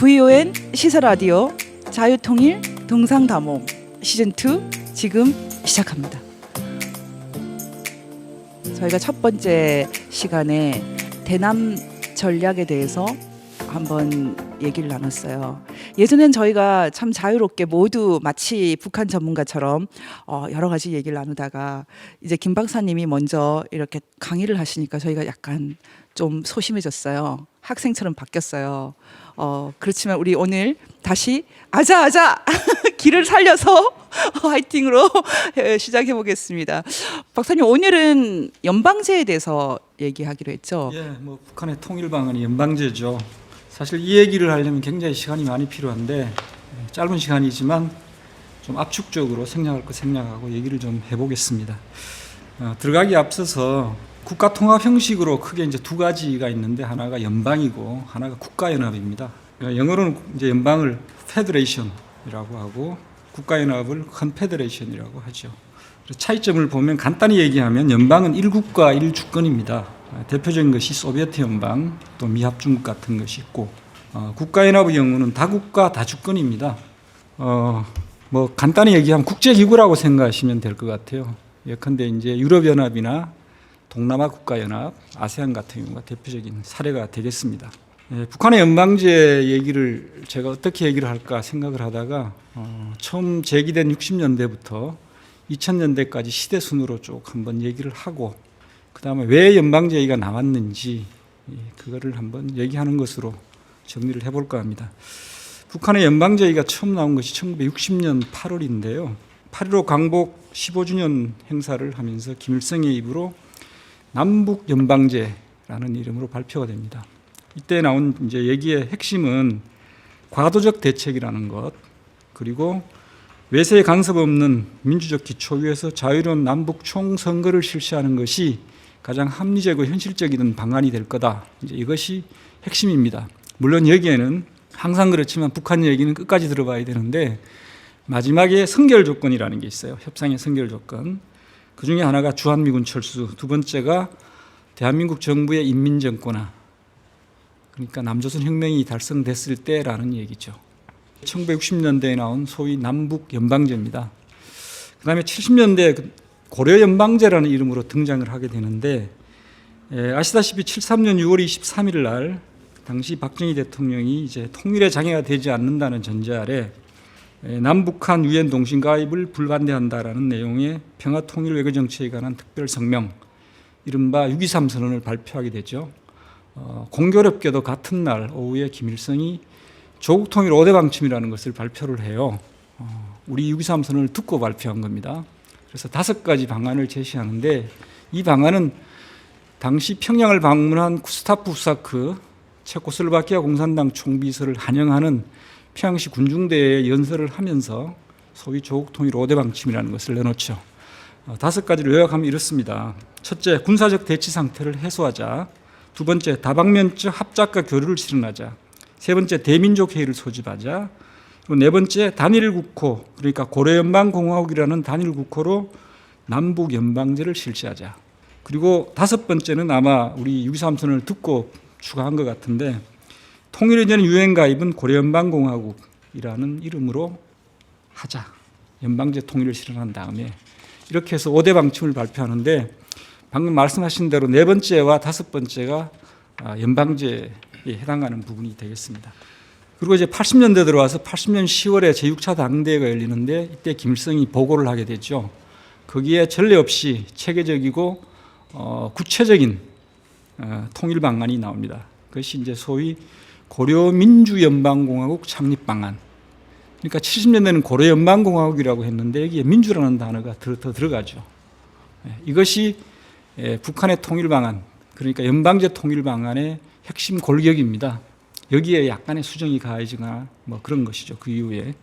VON 시사라디오 자유통일 동상다모 시즌2 지금 시작합니다. 저희가 첫 번째 시간에 대남 전략에 대해서 한번 얘기를 나눴어요. 예전엔 저희가 참 자유롭게 모두 마치 북한 전문가처럼 여러 가지 얘기를 나누다가 이제 김 박사님이 먼저 이렇게 강의를 하시니까 저희가 약간 좀 소심해졌어요. 학생처럼 바뀌었어요. 그렇지만 우리 오늘 다시 아자 길을 살려서 화이팅으로 시작해 보겠습니다. 박사님, 오늘은 연방제에 대해서 얘기하기로 했죠. 예, 북한의 통일 방안이 연방제죠. 사실 이 얘기를 하려면 굉장히 시간이 많이 필요한데 짧은 시간이지만 좀 압축적으로 생략할 거 생략하고 얘기를 좀 해보겠습니다. 들어가기 앞서서 국가 통합 형식으로 크게 이제 두 가지가 있는데 하나가 연방이고 하나가 국가연합입니다. 영어로는 이제 연방을 페더레이션이라고 하고 국가연합을 컨페더레이션이라고 하죠. 차이점을 보면 간단히 얘기하면 연방은 1국가 1주권입니다. 대표적인 것이 소비에트 연방, 또 미합중국 같은 것이 있고, 국가연합의 경우는 다국가 다주권입니다. 간단히 얘기하면 국제기구라고 생각하시면 될 것 같아요. 예컨대 이제 유럽연합이나 동남아 국가연합, 아세안 같은 경우가 대표적인 사례가 되겠습니다. 북한의 연방제 얘기를 제가 어떻게 얘기를 할까 생각을 하다가 처음 제기된 60년대부터 2000년대까지 시대 순으로 쭉 한번 얘기를 하고 그 다음에 왜 연방제 얘기가 나왔는지 그거를 한번 얘기하는 것으로 정리를 해볼까 합니다. 북한의 연방제 얘기가 처음 나온 것이 1960년 8월인데요. 8.15 광복 15주년 행사를 하면서 김일성의 입으로 남북 연방제라는 이름으로 발표가 됩니다. 이때 나온 이제 얘기의 핵심은 과도적 대책이라는 것, 그리고 외세의 간섭 없는 민주적 기초 위에서 자유로운 남북 총선거를 실시하는 것이 가장 합리적이고 현실적인 방안이 될 거다. 이제 이것이 핵심입니다. 물론 여기에는 항상 그렇지만 북한 얘기는 끝까지 들어봐야 되는데 마지막에 선결 조건이라는 게 있어요. 협상의 선결 조건. 그 중에 하나가 주한미군 철수, 두 번째가 대한민국 정부의 인민정권화, 그러니까 남조선 혁명이 달성됐을 때라는 얘기죠. 1960년대에 나온 소위 남북 연방제입니다. 그 다음에 70년대 고려 연방제라는 이름으로 등장을 하게 되는데, 아시다시피 73년 6월 23일 날 당시 박정희 대통령이 이제 통일에 장애가 되지 않는다는 전제 아래 남북한 유엔 동신 가입을 불반대한다라는 내용의 평화통일 외교정책에 관한 특별 성명, 이른바 6.23 선언을 발표하게 되죠. 공교롭게도 같은 날 오후에 김일성이 조국통일 5대 방침이라는 것을 발표를 해요. 우리 6.23 선언을 듣고 발표한 겁니다. 그래서 5가지 방안을 제시하는데 이 방안은 당시 평양을 방문한 구스타프 후사크 체코슬로바키아 공산당 총비서를 환영하는 평양시 군중대에 연설을 하면서 소위 조국통일 5대 방침이라는 것을 내놓죠. 5가지를 요약하면 이렇습니다. 첫째, 군사적 대치 상태를 해소하자. 두 번째, 다방면적 합작과 교류를 실현하자. 세 번째, 대민족 회의를 소집하자. 그리고 네 번째, 단일국호, 그러니까 고려연방공화국이라는 단일국호로 남북연방제를 실시하자. 그리고 5번째는 아마 우리 6.23 선언을 듣고 추가한 것 같은데, 통일 이전의 유엔 가입은 고려연방공화국이라는 이름으로 하자. 연방제 통일을 실현한 다음에 이렇게 해서 5대 방침을 발표하는데, 방금 말씀하신 대로 네 번째와 5번째가 연방제에 해당하는 부분이 되겠습니다. 그리고 이제 80년대 들어와서 80년 10월에 제6차 당대회가 열리는데 이때 김일성이 보고를 하게 됐죠. 거기에 전례 없이 체계적이고 구체적인 통일 방안이 나옵니다. 그것이 이제 소위 고려민주연방공화국 창립 방안. 그러니까 70년대는 고려연방공화국이라고 했는데 여기에 민주라는 단어가 더 들어가죠. 이것이 북한의 통일 방안, 그러니까 연방제 통일 방안의 핵심 골격입니다. 여기에 약간의 수정이 가해지거나 그런 것이죠. 그 이후에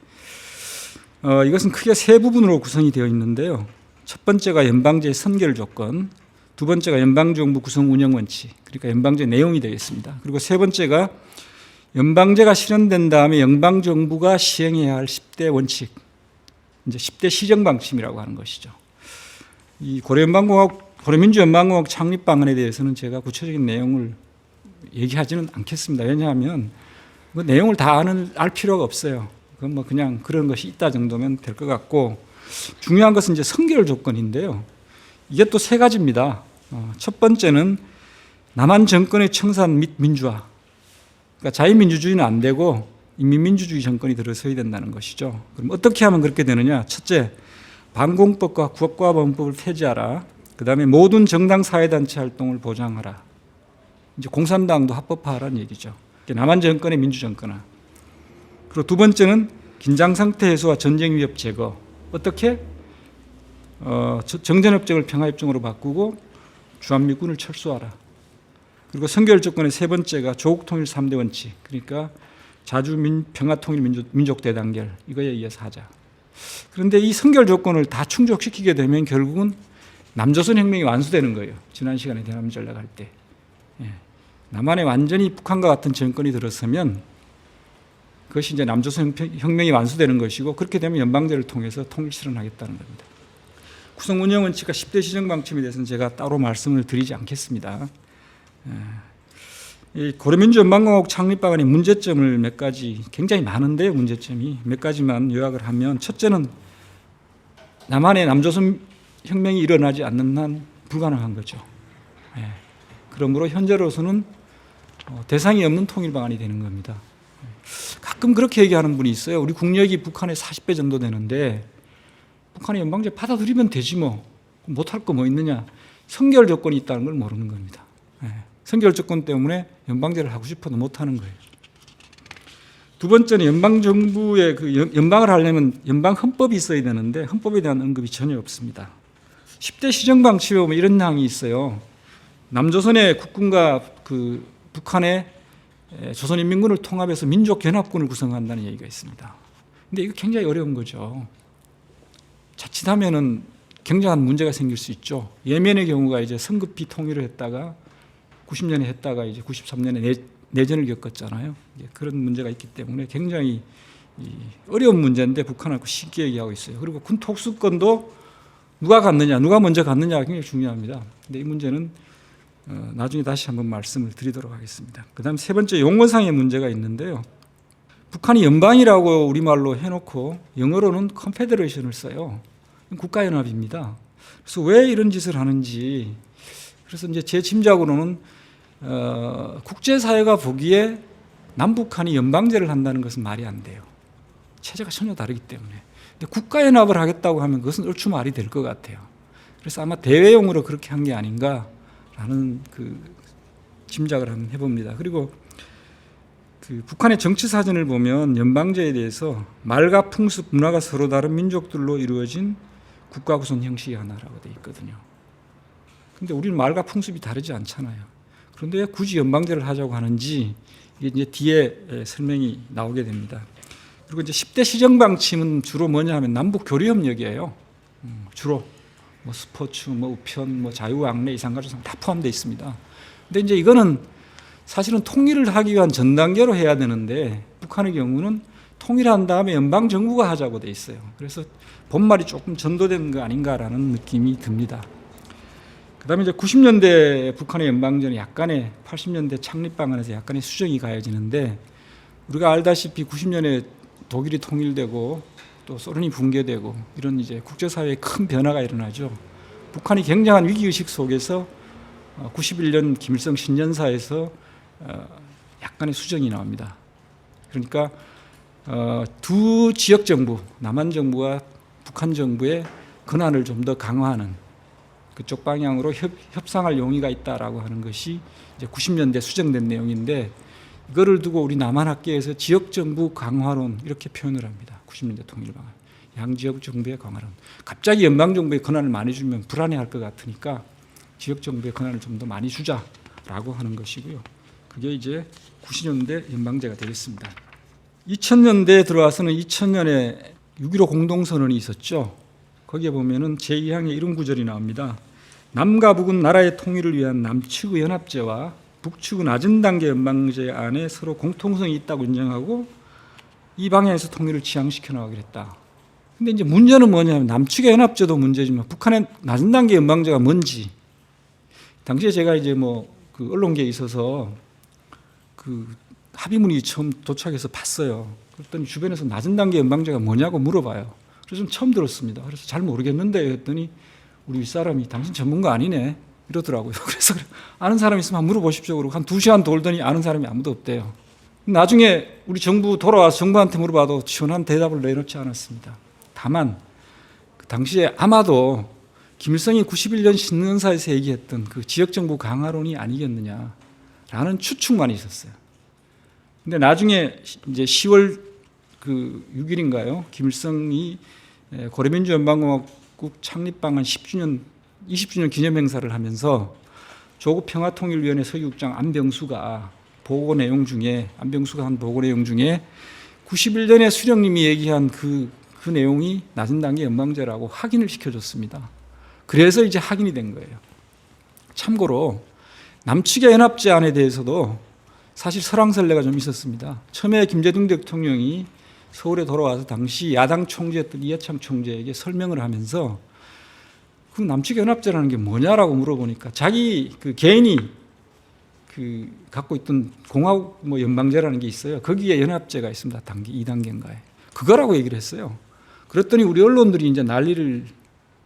이것은 크게 세 부분으로 구성이 되어 있는데요. 첫 번째가 연방제 선결 조건, 두 번째가 연방정부 구성 운영 원칙, 그러니까 연방제 내용이 되겠습니다. 그리고 세 번째가 연방제가 실현된 다음에 연방정부가 시행해야 할 10대 원칙, 이제 10대 시정 방침이라고 하는 것이죠. 이 고려민주연방공화국 창립 방안에 대해서는 제가 구체적인 내용을 얘기하지는 않겠습니다. 왜냐하면 그 내용을 다 알 필요가 없어요. 그건 뭐 그냥 그런 것이 있다 정도면 될 것 같고, 중요한 것은 이제 선결 조건인데요. 이게 또 세 가지입니다. 첫 번째는 남한 정권의 청산 및 민주화. 그러니까 자유민주주의는 안 되고 인민민주주의 정권이 들어서야 된다는 것이죠. 그럼 어떻게 하면 그렇게 되느냐? 첫째, 반공법과 국가보안법을 폐지하라. 그 다음에 모든 정당 사회단체 활동을 보장하라. 이제 공산당도 합법화하라는 얘기죠. 남한 정권의 민주정권화. 그리고 두 번째는 긴장상태 해소와 전쟁 위협 제거. 어떻게? 정전협정을 평화협정으로 바꾸고 주한미군을 철수하라. 그리고 선결 조건의 세 번째가 조국통일 3대 원칙. 그러니까 자주 평화통일 민족 대단결. 이거에 의해서 하자. 그런데 이 선결 조건을 다 충족시키게 되면 결국은 남조선 혁명이 완수되는 거예요. 지난 시간에 대남 전략할 때. 남한에 완전히 북한과 같은 정권이 들어서면 그것이 이제 남조선 혁명이 완수되는 것이고, 그렇게 되면 연방제를 통해서 통일 실현하겠다는 겁니다. 구성 운영 원칙과 10대 시정 방침에 대해서는 제가 따로 말씀을 드리지 않겠습니다. 이 고려민주 연방공화국 창립 방안의 문제점을 몇 가지, 굉장히 많은데요, 문제점이 몇 가지만 요약을 하면, 첫째는 남한에 남조선 혁명이 일어나지 않는 한 불가능한 거죠. 그러므로 현재로서는 대상이 없는 통일 방안이 되는 겁니다. 가끔 그렇게 얘기하는 분이 있어요. 우리 국력이 북한의 40배 정도 되는데 북한의 연방제 받아들이면 되지 뭐, 못할 거 뭐 있느냐. 선결 조건이 있다는 걸 모르는 겁니다. 선결 조건 때문에 연방제를 하고 싶어도 못하는 거예요. 두 번째는 연방정부의 연방을 하려면 연방 헌법이 있어야 되는데 헌법에 대한 언급이 전혀 없습니다. 10대 시정방침에 보면 이런 항이 있어요. 남조선의 국군과 북한의 조선인민군을 통합해서 민족연합군을 구성한다는 얘기가 있습니다. 근데 이거 굉장히 어려운 거죠. 자칫하면은 굉장한 문제가 생길 수 있죠. 예멘의 경우가 이제 성급히 통일을 했다가 90년에 했다가 이제 93년에 내전을 겪었잖아요. 그런 문제가 있기 때문에 굉장히 어려운 문제인데 북한하고 쉽게 얘기하고 있어요. 그리고 군 특수권도 누가 갖느냐, 누가 먼저 갖느냐가 굉장히 중요합니다. 근데 이 문제는 나중에 다시 한번 말씀을 드리도록 하겠습니다. 그 다음 세 번째, 용어상의 문제가 있는데요. 북한이 연방이라고 우리말로 해놓고 영어로는 컨페더레이션을 써요. 국가연합입니다. 그래서 왜 이런 짓을 하는지, 그래서 이제 제 짐작으로는 국제사회가 보기에 남북한이 연방제를 한다는 것은 말이 안 돼요. 체제가 전혀 다르기 때문에. 근데 국가연합을 하겠다고 하면 그것은 얼추 말이 될 것 같아요. 그래서 아마 대외용으로 그렇게 한 게 아닌가라는 짐작을 한번 해봅니다. 그리고 북한의 정치 사전을 보면 연방제에 대해서 말과 풍습, 문화가 서로 다른 민족들로 이루어진 국가 구성 형식이 하나라고 되어 있거든요. 근데 우리는 말과 풍습이 다르지 않잖아요. 그런데 왜 굳이 연방제를 하자고 하는지 이게 이제 뒤에 설명이 나오게 됩니다. 그리고 이제 10대 시정 방침은 주로 뭐냐 하면 남북 교류 협력이에요. 주로 뭐 스포츠, 뭐 우편, 뭐 자유왕래, 이산가족상 다 포함되어 있습니다. 근데 이제 이거는 사실은 통일을 하기 위한 전 단계로 해야 되는데 북한의 경우는 통일한 다음에 연방 정부가 하자고 돼 있어요. 그래서 본말이 조금 전도된 거 아닌가라는 느낌이 듭니다. 그다음에 이제 90년대 북한의 연방제는 약간의 80년대 창립 방안에서 약간의 수정이 가해지는데, 우리가 알다시피 90년에 독일이 통일되고 또 소련이 붕괴되고 이런 이제 국제사회에 큰 변화가 일어나죠. 북한이 굉장한 위기의식 속에서 91년 김일성 신년사에서 약간의 수정이 나옵니다. 그러니까 두 지역 정부, 남한 정부와 북한 정부의 권한을 좀 더 강화하는 그쪽 방향으로 협상할 용의가 있다라고 하는 것이 이제 90년대 수정된 내용인데, 이거를 두고 우리 남한 학계에서 지역 정부 강화론 이렇게 표현을 합니다. 90년대 통일 방안, 양지역 정부의 강화론. 갑자기 연방 정부의 권한을 많이 주면 불안해할 것 같으니까 지역 정부의 권한을 좀 더 많이 주자라고 하는 것이고요. 그게 이제 90년대 연방제가 되겠습니다. 2000년대에 들어와서는 2000년에 6.15 공동선언이 있었죠. 거기에 보면은 제2항에 이런 구절이 나옵니다. 남과 북은 나라의 통일을 위한 남측의 연합제와 북측의 낮은 단계 연방제 안에 서로 공통성이 있다고 인정하고 이 방향에서 통일을 지향시켜 나가기로 했다. 근데 이제 문제는 뭐냐면 남측의 연합제도 문제지만 북한의 낮은 단계 연방제가 뭔지, 당시에 제가 이제 뭐 그 언론계에 있어서 그 합의문이 처음 도착해서 봤어요. 그랬더니 주변에서 낮은 단계 연방제가 뭐냐고 물어봐요. 그래서 좀 처음 들었습니다. 그래서 잘 모르겠는데 했더니 우리 윗사람이 당신 전문가 아니네 이러더라고요. 그래서 아는 사람 있으면 한번 물어보십시오. 그러고 한 2시간 돌더니 아는 사람이 아무도 없대요. 나중에 우리 정부 돌아와서 정부한테 물어봐도 시원한 대답을 내놓지 않았습니다. 다만 그 당시에 아마도 김일성이 91년 신년사에서 얘기했던 그 지역정부 강화론이 아니겠느냐라는 추측만 있었어요. 근데 나중에 이제 10월 그 6일인가요? 김일성이 고려민주연방공화국 창립방한 20주년 기념 행사를 하면서 조국 평화통일위원회 서기국장 안병수가 한 보고 내용 중에 91년에 수령님이 얘기한 그 내용이 낮은 단계 연방제라고 확인을 시켜줬습니다. 그래서 이제 확인이 된 거예요. 참고로 남측의 연합제안에 대해서도 사실 설왕설래가 좀 있었습니다. 처음에 김대중 대통령이 서울에 돌아와서 당시 야당 총재였던 이해창 총재에게 설명을 하면서 그 남측 연합제라는 게 뭐냐라고 물어보니까 자기 그 개인이 그 갖고 있던 공화국 뭐 연방제라는 게 있어요. 거기에 연합제가 있습니다. 단계 2단계인가에 그거라고 얘기를 했어요. 그랬더니 우리 언론들이 이제 난리를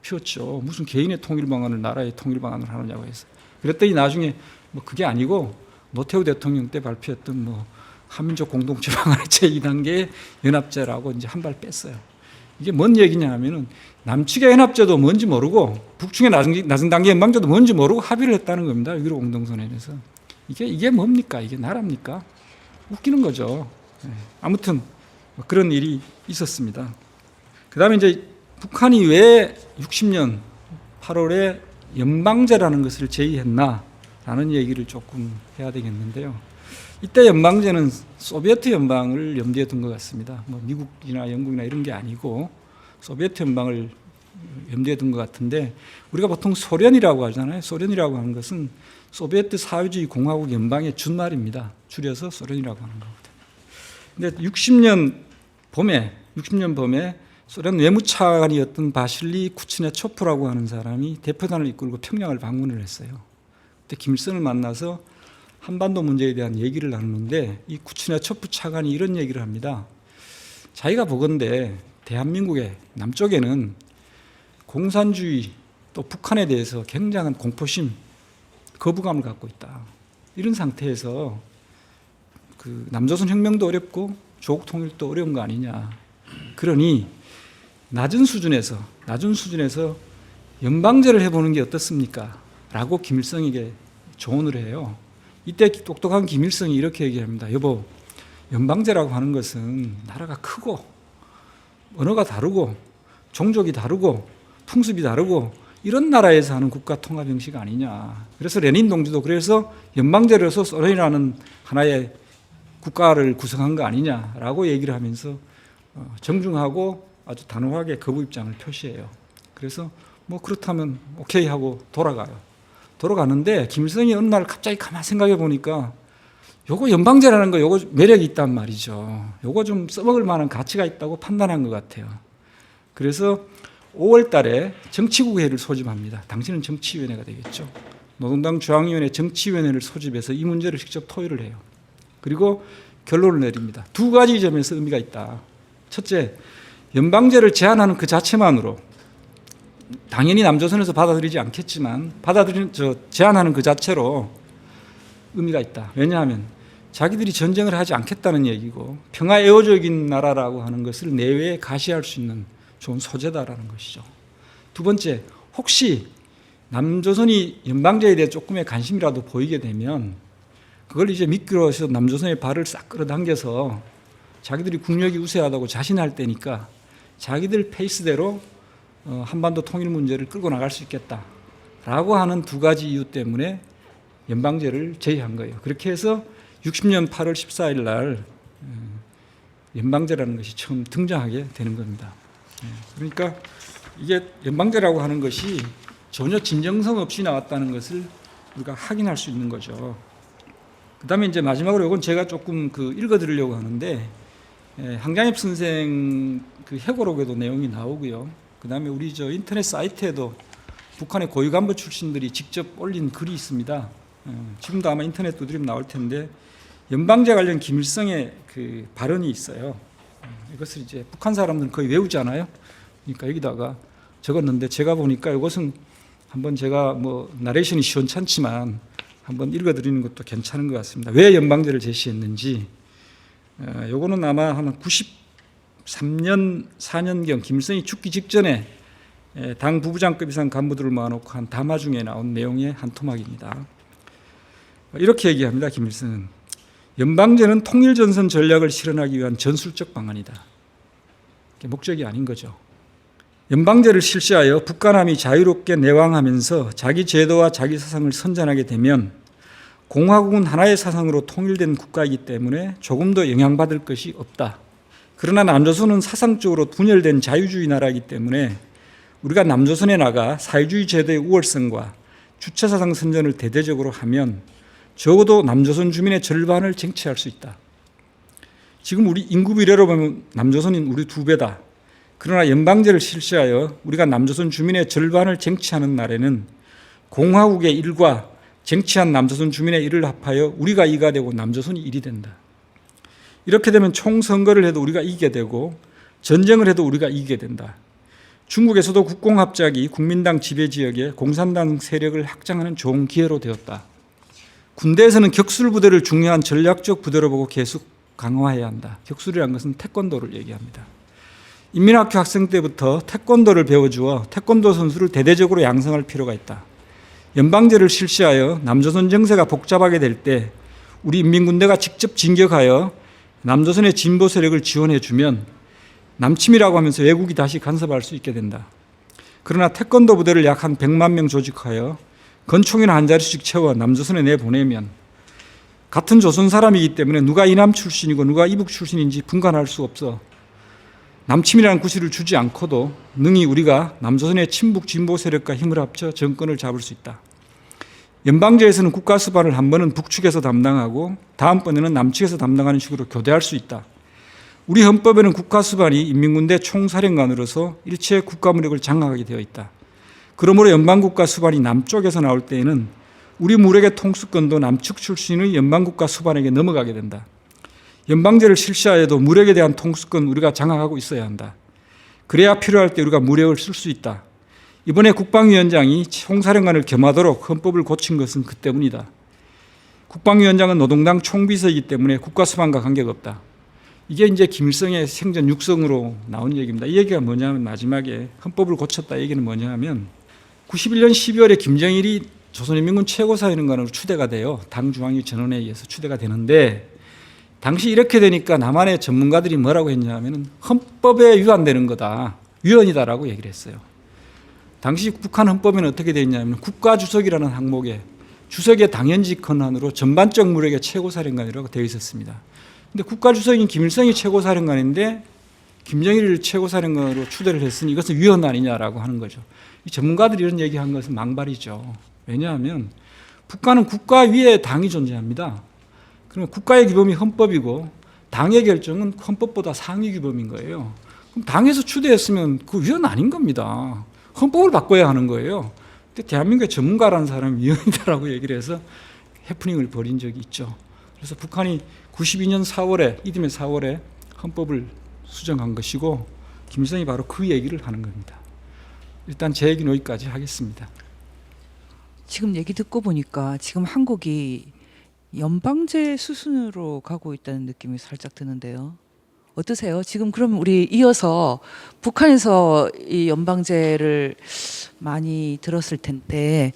피웠죠. 무슨 개인의 통일 방안을 나라의 통일 방안을 하느냐고 해서. 그랬더니 나중에 뭐 그게 아니고 노태우 대통령 때 발표했던 뭐 한민족 공동체 방안의 제2단계 연합제라고 이제 한 발 뺐어요. 이게 뭔 얘기냐 하면은 남측의 연합제도 뭔지 모르고 북측의 낮은 단계 연방제도 뭔지 모르고 합의를 했다는 겁니다. 6.15 공동선언에서. 이게 뭡니까? 이게 나라입니까? 웃기는 거죠. 아무튼 그런 일이 있었습니다. 그 다음에 이제 북한이 왜 60년 8월에 연방제라는 것을 제의했나라는 얘기를 조금 해야 되겠는데요. 이때 연방제는 소비에트 연방을 염두에 둔 것 같습니다. 뭐 미국이나 영국이나 이런 게 아니고 소비에트 연방을 염두에 둔 것 같은데 우리가 보통 소련이라고 하잖아요. 소련이라고 하는 것은 소비에트 사회주의 공화국 연방의 준말입니다. 줄여서 소련이라고 하는 겁니다. 근데 60년 봄에 소련 외무차관이었던 바실리 쿠츠네초프라고 하는 사람이 대표단을 이끌고 평양을 방문을 했어요. 그때 김일성을 만나서 한반도 문제에 대한 얘기를 나누는데 이 쿠츠네초프 차관이 이런 얘기를 합니다. 자기가 보건대 대한민국의 남쪽에는 공산주의 또 북한에 대해서 굉장한 공포심, 거부감을 갖고 있다. 이런 상태에서 그 남조선 혁명도 어렵고 조국 통일도 어려운 거 아니냐. 그러니 낮은 수준에서 연방제를 해보는 게 어떻습니까? 라고 김일성에게 조언을 해요. 이때 똑똑한 김일성이 이렇게 얘기합니다. 여보, 연방제라고 하는 것은 나라가 크고 언어가 다르고 종족이 다르고 풍습이 다르고 이런 나라에서 하는 국가 통합 형식 아니냐. 그래서 레닌 동지도 그래서 연방제로서 소련이라는 하나의 국가를 구성한 거 아니냐라고 얘기를 하면서 정중하고 아주 단호하게 거부 입장을 표시해요. 그래서 뭐 그렇다면 오케이 하고 돌아가는데 김일성이 어느 날 갑자기 가만 생각해 보니까 요거 연방제라는 거 요거 매력이 있단 말이죠. 요거 좀 써먹을 만한 가치가 있다고 판단한 것 같아요. 그래서 5월 달에 정치국회를 소집합니다. 당시는 정치위원회가 되겠죠. 노동당 중앙위원회 정치위원회를 소집해서 이 문제를 직접 토의를 해요. 그리고 결론을 내립니다. 두 가지 점에서 의미가 있다. 첫째, 연방제를 제안하는 그 자체만으로 당연히 남조선에서 받아들이지 않겠지만 제안하는 그 자체로 의미가 있다. 왜냐하면 자기들이 전쟁을 하지 않겠다는 얘기고 평화 애호적인 나라라고 하는 것을 내외에 가시할 수 있는 좋은 소재다라는 것이죠. 두 번째, 혹시 남조선이 연방제에 대해 조금의 관심이라도 보이게 되면 그걸 이제 미끄러워서 남조선의 발을 싹 끌어당겨서 자기들이 국력이 우세하다고 자신할 때니까 자기들 페이스대로 한반도 통일 문제를 끌고 나갈 수 있겠다라고 하는 두 가지 이유 때문에 연방제를 제의한 거예요. 그렇게 해서 60년 8월 14일 날 연방제라는 것이 처음 등장하게 되는 겁니다. 그러니까 이게 연방제라고 하는 것이 전혀 진정성 없이 나왔다는 것을 우리가 확인할 수 있는 거죠. 그다음에 이제 마지막으로 이건 제가 조금 읽어드리려고 하는데 한강엽 선생 그 회고록에도 내용이 나오고요. 그다음에 우리 인터넷 사이트에도 북한의 고위 간부 출신들이 직접 올린 글이 있습니다. 지금도 아마 인터넷 두드리면 나올 텐데 연방제 관련 김일성의 그 발언이 있어요. 이것을 이제 북한 사람들은 거의 외우지 않아요. 그러니까 여기다가 적었는데 제가 보니까 이것은 한번 제가 뭐 나레이션이 시원찮지만 한번 읽어드리는 것도 괜찮은 것 같습니다. 왜 연방제를 제시했는지. 요거는 아마 한 93년 4년경 김일성이 죽기 직전에 당 부부장급 이상 간부들을 모아놓고 한 담화 중에 나온 내용의 한 토막입니다. 이렇게 얘기합니다. 김일성은 연방제는 통일전선 전략을 실현하기 위한 전술적 방안이다. 목적이 아닌 거죠. 연방제를 실시하여 북한함이 자유롭게 내왕하면서 자기 제도와 자기 사상을 선전하게 되면 공화국은 하나의 사상으로 통일된 국가이기 때문에 조금 더 영향받을 것이 없다. 그러나 남조선은 사상적으로 분열된 자유주의 나라이기 때문에 우리가 남조선에 나가 사회주의 제도의 우월성과 주체사상 선전을 대대적으로 하면 적어도 남조선 주민의 절반을 쟁취할 수 있다. 지금 우리 인구 비례로 보면 남조선인 우리 2배다. 그러나 연방제를 실시하여 우리가 남조선 주민의 절반을 쟁취하는 날에는 공화국의 일과 쟁취한 남조선 주민의 일을 합하여 우리가 2가 되고 남조선이 1이 된다. 이렇게 되면 총선거를 해도 우리가 이기게 되고 전쟁을 해도 우리가 이기게 된다. 중국에서도 국공합작이 국민당 지배 지역에 공산당 세력을 확장하는 좋은 기회로 되었다. 군대에서는 격술 부대를 중요한 전략적 부대로 보고 계속 강화해야 한다. 격술이라는 것은 태권도를 얘기합니다. 인민학교 학생 때부터 태권도를 배워주어 태권도 선수를 대대적으로 양성할 필요가 있다. 연방제를 실시하여 남조선 정세가 복잡하게 될 때 우리 인민군대가 직접 진격하여 남조선의 진보 세력을 지원해주면 남침이라고 하면서 외국이 다시 간섭할 수 있게 된다. 그러나 태권도 부대를 약 한 100만 명 조직하여 건총이나 한 자리씩 채워 남조선에 내보내면 같은 조선 사람이기 때문에 누가 이남 출신이고 누가 이북 출신인지 분간할 수 없어 남침이라는 구실을 주지 않고도 능히 우리가 남조선의 친북 진보 세력과 힘을 합쳐 정권을 잡을 수 있다. 연방제에서는 국가 수반을 한 번은 북측에서 담당하고 다음번에는 남측에서 담당하는 식으로 교대할 수 있다. 우리 헌법에는 국가 수반이 인민군대 총사령관으로서 일체 국가무력을 장악하게 되어 있다. 그러므로 연방국가 수반이 남쪽에서 나올 때에는 우리 무력의 통수권도 남측 출신의 연방국가 수반에게 넘어가게 된다. 연방제를 실시하여도 무력에 대한 통수권 우리가 장악하고 있어야 한다. 그래야 필요할 때 우리가 무력을 쓸 수 있다. 이번에 국방위원장이 총사령관을 겸하도록 헌법을 고친 것은 그 때문이다. 국방위원장은 노동당 총비서이기 때문에 국가수반과 관계가 없다. 이게 이제 김일성의 생전 육성으로 나온 얘기입니다. 이 얘기가 뭐냐면 마지막에 헌법을 고쳤다 얘기는 뭐냐면 91년 12월에 김정일이 조선인민군 최고사령관으로 추대가 돼요. 당 중앙위 전원에 의해서 추대가 되는데 당시 이렇게 되니까 남한의 전문가들이 뭐라고 했냐면 헌법에 위반되는 거다. 위헌이다라고 얘기를 했어요. 당시 북한 헌법에는 어떻게 되어 있냐면 국가주석이라는 항목에 주석의 당연직 권한으로 전반적 무력의 최고사령관이라고 되어 있었습니다. 근데 국가주석인 김일성이 최고사령관인데 김정일을 최고사령관으로 추대를 했으니 이것은 위헌 아니냐라고 하는 거죠. 이 전문가들이 이런 얘기한 것은 망발이죠. 왜냐하면 북한은 국가 위에 당이 존재합니다. 그럼 국가의 규범이 헌법이고 당의 결정은 헌법보다 상위 규범인 거예요. 그럼 당에서 추대했으면 그 위헌 아닌 겁니다. 헌법을 바꿔야 하는 거예요. 근데 대한민국의 전문가라는 사람이 위헌이다라고 얘기를 해서 해프닝을 벌인 적이 있죠. 그래서 북한이 92년 4월에 이듬해 4월에 헌법을 수정한 것이고 김일성이 바로 그 얘기를 하는 겁니다. 일단 제 얘기는 여기까지 하겠습니다. 지금 얘기 듣고 보니까 지금 한국이 연방제 수순으로 가고 있다는 느낌이 살짝 드는데요. 어떠세요? 지금 그럼 우리 이어서 북한에서 이 연방제를 많이 들었을 텐데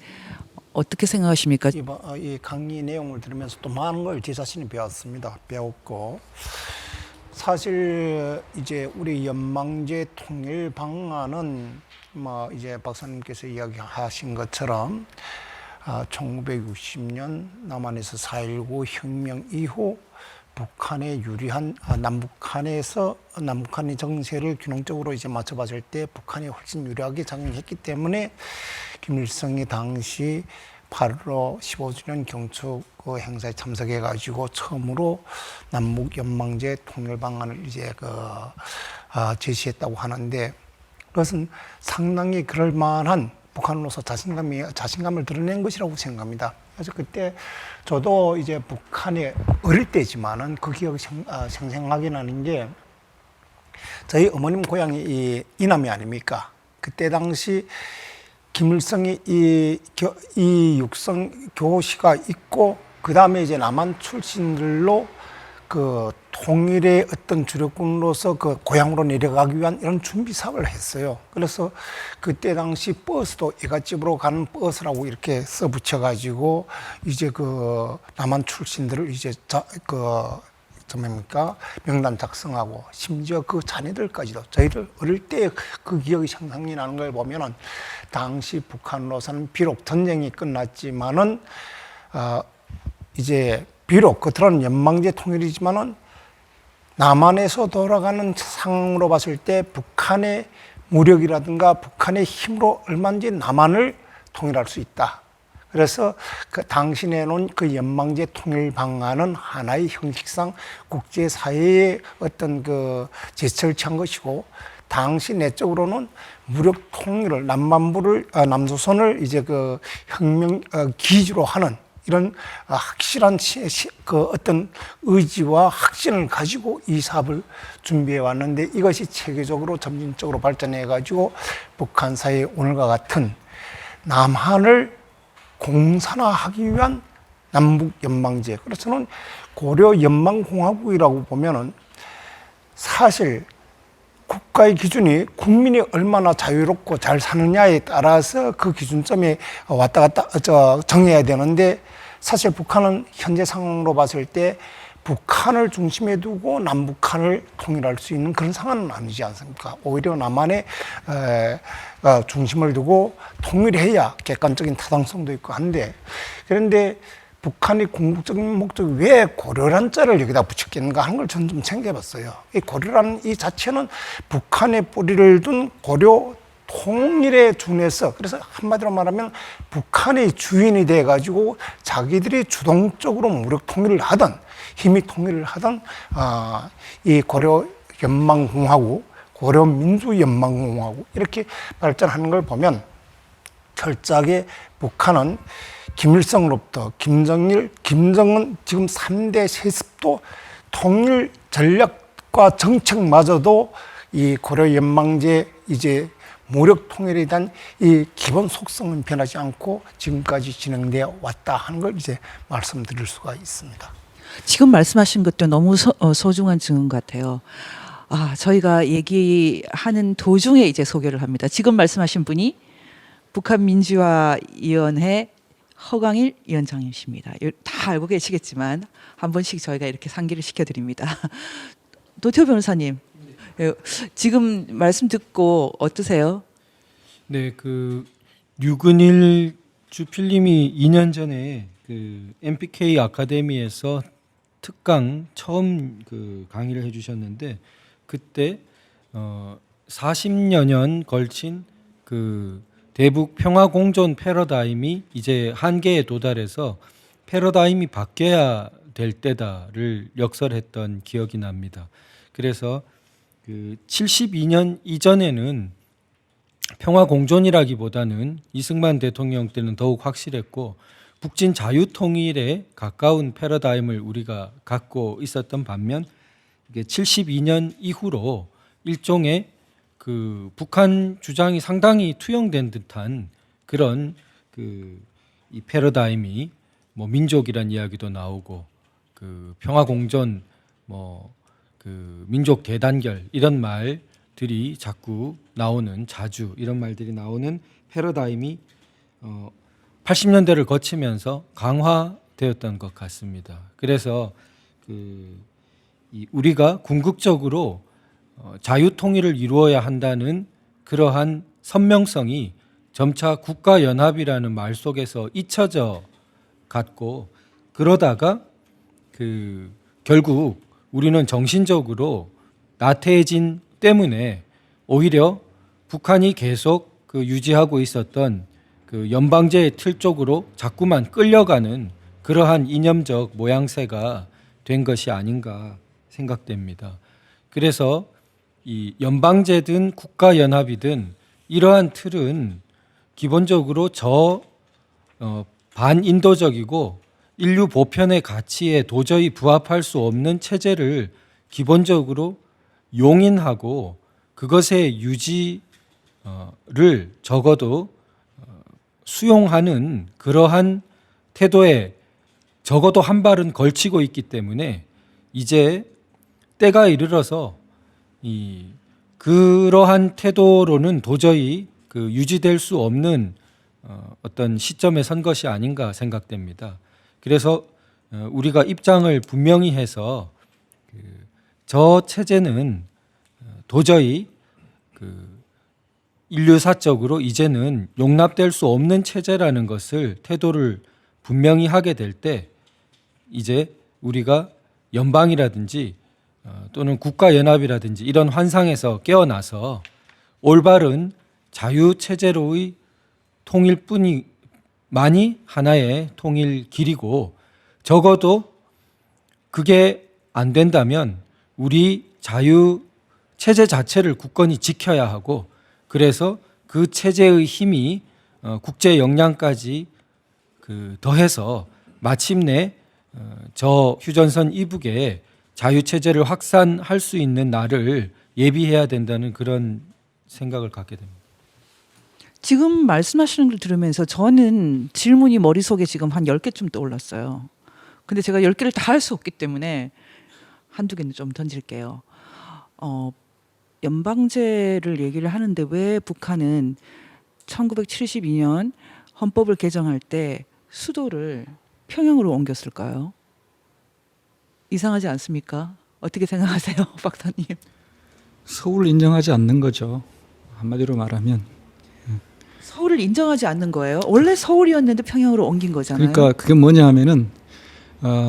어떻게 생각하십니까? 이 강의 내용을 들으면서 또 많은 걸 제 자신이 배웠고 사실 이제 우리 연방제 통일 방안은 뭐 이제 박사님께서 이야기하신 것처럼 1960년 남한에서 4.19 혁명 이후 북한에 유리한 남북한의 정세를 균형적으로 이제 맞춰봤을 때 북한이 훨씬 유리하게 작용했기 때문에 김일성이 당시 8.15 15주년 경축 행사에 참석해가지고 처음으로 남북 연방제 통일 방안을 이제 제시했다고 하는데 그것은 상당히 그럴 만한 북한으로서 자신감을 드러낸 것이라고 생각합니다. 그래서 그때 저도 이제 북한에 어릴 때지만은 그 기억이 생생하게 나는 게 저희 어머님 고향이 이 이남이 아닙니까? 그때 당시 김일성이 이 육성 교시가 있고 그 다음에 이제 남한 출신들로 그 통일의 어떤 주력군으로서 그 고향으로 내려가기 위한 이런 준비 사업을 했어요. 그래서 그때 당시 버스도 이갓집으로 가는 버스라고 이렇게 써 붙여가지고 이제 그 남한 출신들을 이제 뭡니까 명단 작성하고 심지어 그 자녀들까지도 저희들 어릴 때 그 기억이 상상이 나는 걸 보면은 당시 북한으로서는 비록 전쟁이 끝났지만은 이제 비록 겉으로는 연방제 통일이지만은 남한에서 돌아가는 상황으로 봤을 때 북한의 무력이라든가 북한의 힘으로 얼마든지 남한을 통일할 수 있다. 그래서 그 당시 내놓은 그 연방제 통일 방안은 하나의 형식상 국제사회의 어떤 그 제스처를 취한 것이고, 당시 내적으로는 무력 통일을 남조선을 이제 그 혁명 기지로 하는 이런 확실한 그 어떤 의지와 확신을 가지고 이 사업을 준비해 왔는데, 이것이 체계적으로 점진적으로 발전해 가지고 북한 사회의 오늘과 같은 남한을 공산화하기 위한 남북 연방제. 그래서 저는 고려 연방공화국이라고 보면은 사실 국가의 기준이 국민이 얼마나 자유롭고 잘 사느냐에 따라서 그 기준점에 왔다 갔다 정해야 되는데, 사실 북한은 현재 상황으로 봤을 때 북한을 중심에 두고 남북한을 통일할 수 있는 그런 상황은 아니지 않습니까? 오히려 남한의 중심을 두고 통일해야 객관적인 타당성도 있고 한데, 그런데 북한의 궁극적인 목적이 왜 고려란 자를 여기다 붙였겠는가 하는 걸 저는 좀 생각해봤어요. 이 고려라는 이 자체는 북한의 뿌리를 둔 고려 통일에 준해서, 그래서 한마디로 말하면 북한의 주인이 돼가지고 자기들이 주동적으로 무력 통일을 하던, 힘이 통일을 하던 이 고려 연방공화국, 고려 민주연방공화국 이렇게 발전하는 걸 보면 철저하게 북한은 김일성으로부터 김정은 지금 3대 세습도 통일 전략과 정책마저도 이 고려 연방제 이제 무력 통일에 대한 이 기본 속성은 변하지 않고 지금까지 진행되어 왔다 하는 걸 이제 말씀드릴 수가 있습니다. 지금 말씀하신 것도 너무 소중한 증언 같아요. 저희가 얘기하는 도중에 이제 소개를 합니다. 지금 말씀하신 분이 북한민주화위원회 허광일 위원장이십니다. 다 알고 계시겠지만 한 번씩 저희가 이렇게 상기를 시켜드립니다. 노태우 변호사님, 지금 말씀 듣고 어떠세요? 네, 그 류근일 주필님이 2년 전에 그 MPK 아카데미에서 특강 처음 그 강의를 해주셨는데, 그때 40여 년 걸친 그 대북 평화 공존 패러다임이 이제 한계에 도달해서 패러다임이 바뀌어야 될 때다를 역설했던 기억이 납니다. 그래서 그 72년 이전에는 평화 공존이라기보다는 이승만 대통령 때는 더욱 확실했고 북진 자유 통일에 가까운 패러다임을 우리가 갖고 있었던 반면, 이게 72년 이후로 일종의 그 북한 주장이 상당히 투영된 듯한 그런 그 이 패러다임이 뭐 민족이란 이야기도 나오고 그 평화 공존 뭐 그 민족 대단결 이런 말들이 자꾸 나오는, 자주 이런 말들이 나오는 패러다임이 80년대를 거치면서 강화되었던 것 같습니다. 그래서 우리가 궁극적으로 자유 통일을 이루어야 한다는 그러한 선명성이 점차 국가연합이라는 말 속에서 잊혀져 갔고, 그러다가 결국 우리는 정신적으로 나태해진 때문에 오히려 북한이 계속 유지하고 있었던 그 연방제의 틀 쪽으로 자꾸만 끌려가는 그러한 이념적 모양새가 된 것이 아닌가 생각됩니다. 그래서 이 연방제든 국가연합이든 이러한 틀은 기본적으로 반인도적이고 인류 보편의 가치에 도저히 부합할 수 없는 체제를 기본적으로 용인하고 그것의 유지를 적어도 수용하는 그러한 태도에 적어도 한 발은 걸치고 있기 때문에 이제 때가 이르러서 그러한 태도로는 도저히 유지될 수 없는 어떤 시점에 선 것이 아닌가 생각됩니다. 그래서 우리가 입장을 분명히 해서 저 체제는 도저히 인류사적으로 이제는 용납될 수 없는 체제라는 것을 태도를 분명히 하게 될 때 이제 우리가 연방이라든지 또는 국가연합이라든지 이런 환상에서 깨어나서 올바른 자유체제로의 통일뿐이만이 하나의 통일 길이고 적어도 그게 안 된다면 우리 자유체제 자체를 굳건히 지켜야 하고 그래서 그 체제의 힘이 국제 역량까지 더해서 마침내 저 휴전선 이북에 자유체제를 확산할 수 있는 날을 예비해야 된다는 그런 생각을 갖게 됩니다. 지금 말씀하시는 걸 들으면서 저는 질문이 머릿속에 지금 한 10개쯤 떠올랐어요. 근데 제가 10개를 다 할 수 없기 때문에 한두 개는 좀 던질게요. 연방제를 얘기를 하는데 왜 북한은 1972년 헌법을 개정할 때 수도를 평양으로 옮겼을까요? 이상하지 않습니까? 어떻게 생각하세요, 박사님? 서울을 인정하지 않는 거죠. 한마디로 말하면. 서울을 인정하지 않는 거예요? 원래 서울이었는데 평양으로 옮긴 거잖아요. 그러니까 그게 뭐냐 하면은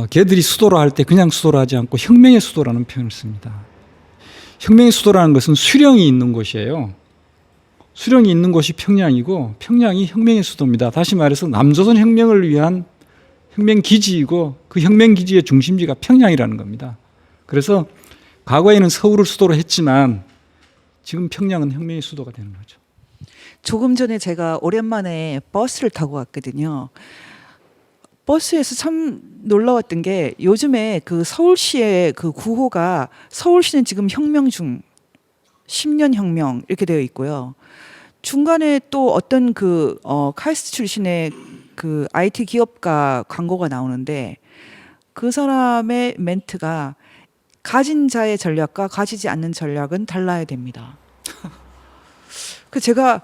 걔들이 수도로 할 때 그냥 수도로 하지 않고 혁명의 수도라는 표현을 씁니다. 혁명의 수도라는 것은 수령이 있는 곳이에요. 수령이 있는 곳이 평양이고 평양이 혁명의 수도입니다. 다시 말해서 남조선 혁명을 위한 혁명 기지이고 그 혁명 기지의 중심지가 평양이라는 겁니다. 그래서 과거에는 서울을 수도로 했지만 지금 평양은 혁명의 수도가 되는 거죠. 조금 전에 제가 오랜만에 버스를 타고 왔거든요. 버스에서 참 놀라웠던 게 요즘에 그 서울시의 그 구호가 서울시는 지금 혁명 중 10년 혁명 이렇게 되어 있고요. 중간에 또 어떤 카이스트 출신의 그 IT 기업가 광고가 나오는데 그 사람의 멘트가 가진 자의 전략과 가지지 않는 전략은 달라야 됩니다. 그 제가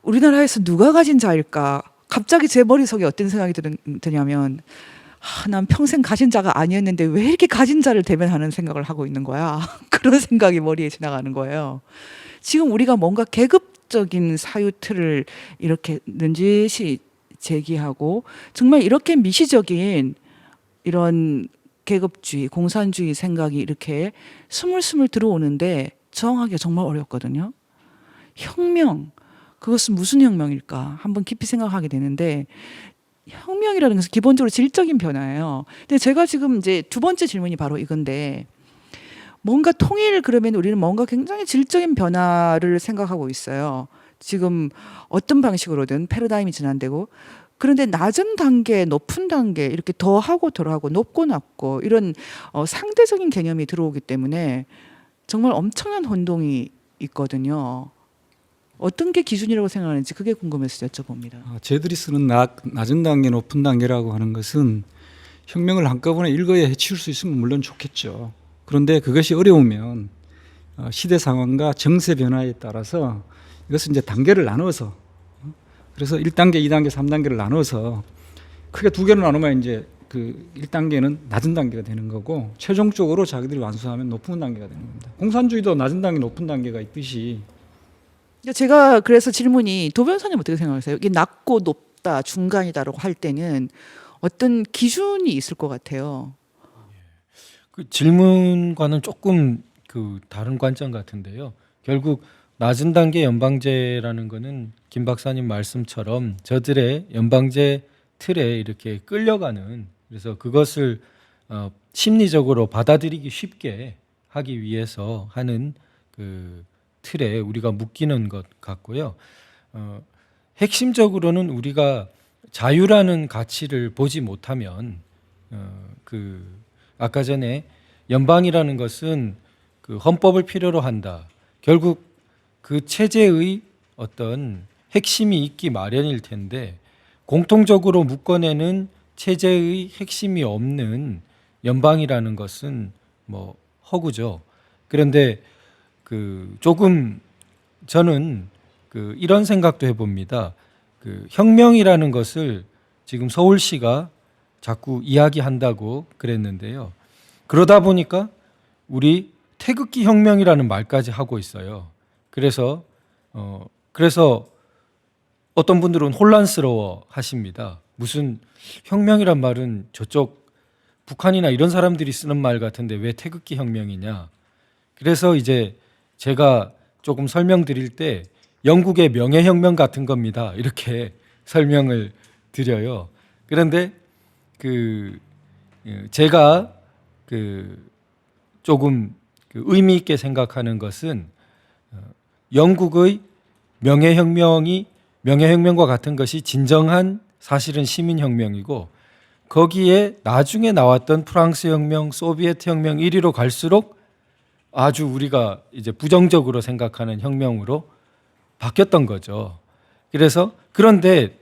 우리나라에서 누가 가진 자일까? 갑자기 제 머릿속에 어떤 생각이 드냐면 난 평생 가진 자가 아니었는데 왜 이렇게 가진 자를 대변하는 생각을 하고 있는 거야. 그런 생각이 머리에 지나가는 거예요. 지금 우리가 뭔가 계급적인 사유틀을 이렇게 넌지시 제기하고 정말 이렇게 미시적인 이런 계급주의, 공산주의 생각이 이렇게 스물스물 들어오는데 저항하기가 정말 어렵거든요. 혁명, 그것은 무슨 혁명일까? 한번 깊이 생각하게 되는데 혁명이라는 것은 기본적으로 질적인 변화예요. 근데 제가 지금 이제 두 번째 질문이 바로 이건데 뭔가 통일 그러면 우리는 뭔가 굉장히 질적인 변화를 생각하고 있어요. 지금 어떤 방식으로든 패러다임이 전환되고 그런데 낮은 단계, 높은 단계 이렇게 더하고 덜하고 높고 낮고 이런 상대적인 개념이 들어오기 때문에 정말 엄청난 혼동이 있거든요. 어떤 게 기준이라고 생각하는지 그게 궁금해서 여쭤봅니다. 쟤들이 쓰는 낮은 단계, 높은 단계라고 하는 것은 혁명을 한꺼번에 일거에 해치울 수 있으면 물론 좋겠죠. 그런데 그것이 어려우면 시대 상황과 정세 변화에 따라서 이것은 이제 단계를 나눠서 그래서 1단계, 2단계, 3단계를 나눠서 크게 두 개로 나누면 이제 그 1단계는 낮은 단계가 되는 거고 최종적으로 자기들이 완수하면 높은 단계가 되는 겁니다. 공산주의도 낮은 단계, 높은 단계가 있듯이 제가 그래서 질문이 도 변호사님 어떻게 생각하세요? 이게 낮고 높다, 중간이다라고 할 때는 어떤 기준이 있을 것 같아요. 그 질문과는 조금 다른 관점 같은데요. 결국 낮은 단계 연방제라는 거는 김 박사님 말씀처럼 저들의 연방제 틀에 이렇게 끌려가는 그래서 그것을 심리적으로 받아들이기 쉽게 하기 위해서 하는 그 틀에 우리가 묶이는 것 같고요. 핵심적으로는 우리가 자유라는 가치를 보지 못하면 그 아까 전에 연방이라는 것은 그 헌법을 필요로 한다. 결국 그 체제의 어떤 핵심이 있기 마련일 텐데 공통적으로 묶어내는 체제의 핵심이 없는 연방이라는 것은 뭐 허구죠. 그런데 그 조금 저는 그 이런 생각도 해봅니다. 그 혁명이라는 것을 지금 서울시가 자꾸 이야기한다고 그랬는데요. 그러다 보니까 우리 태극기 혁명이라는 말까지 하고 있어요. 그래서 어떤 분들은 혼란스러워 하십니다. 무슨 혁명이란 말은 저쪽 북한이나 이런 사람들이 쓰는 말 같은데 왜 태극기 혁명이냐. 그래서 이제 제가 조금 설명드릴 때 영국의 명예혁명 같은 겁니다. 이렇게 설명을 드려요. 그런데 제가 조금 의미 있게 생각하는 것은 영국의 명예혁명과 같은 것이 진정한 사실은 시민혁명이고 거기에 나중에 나왔던 프랑스 혁명, 소비에트 혁명 1위로 갈수록 아주 우리가 이제 부정적으로 생각하는 혁명으로 바뀌었던 거죠. 그래서 그런데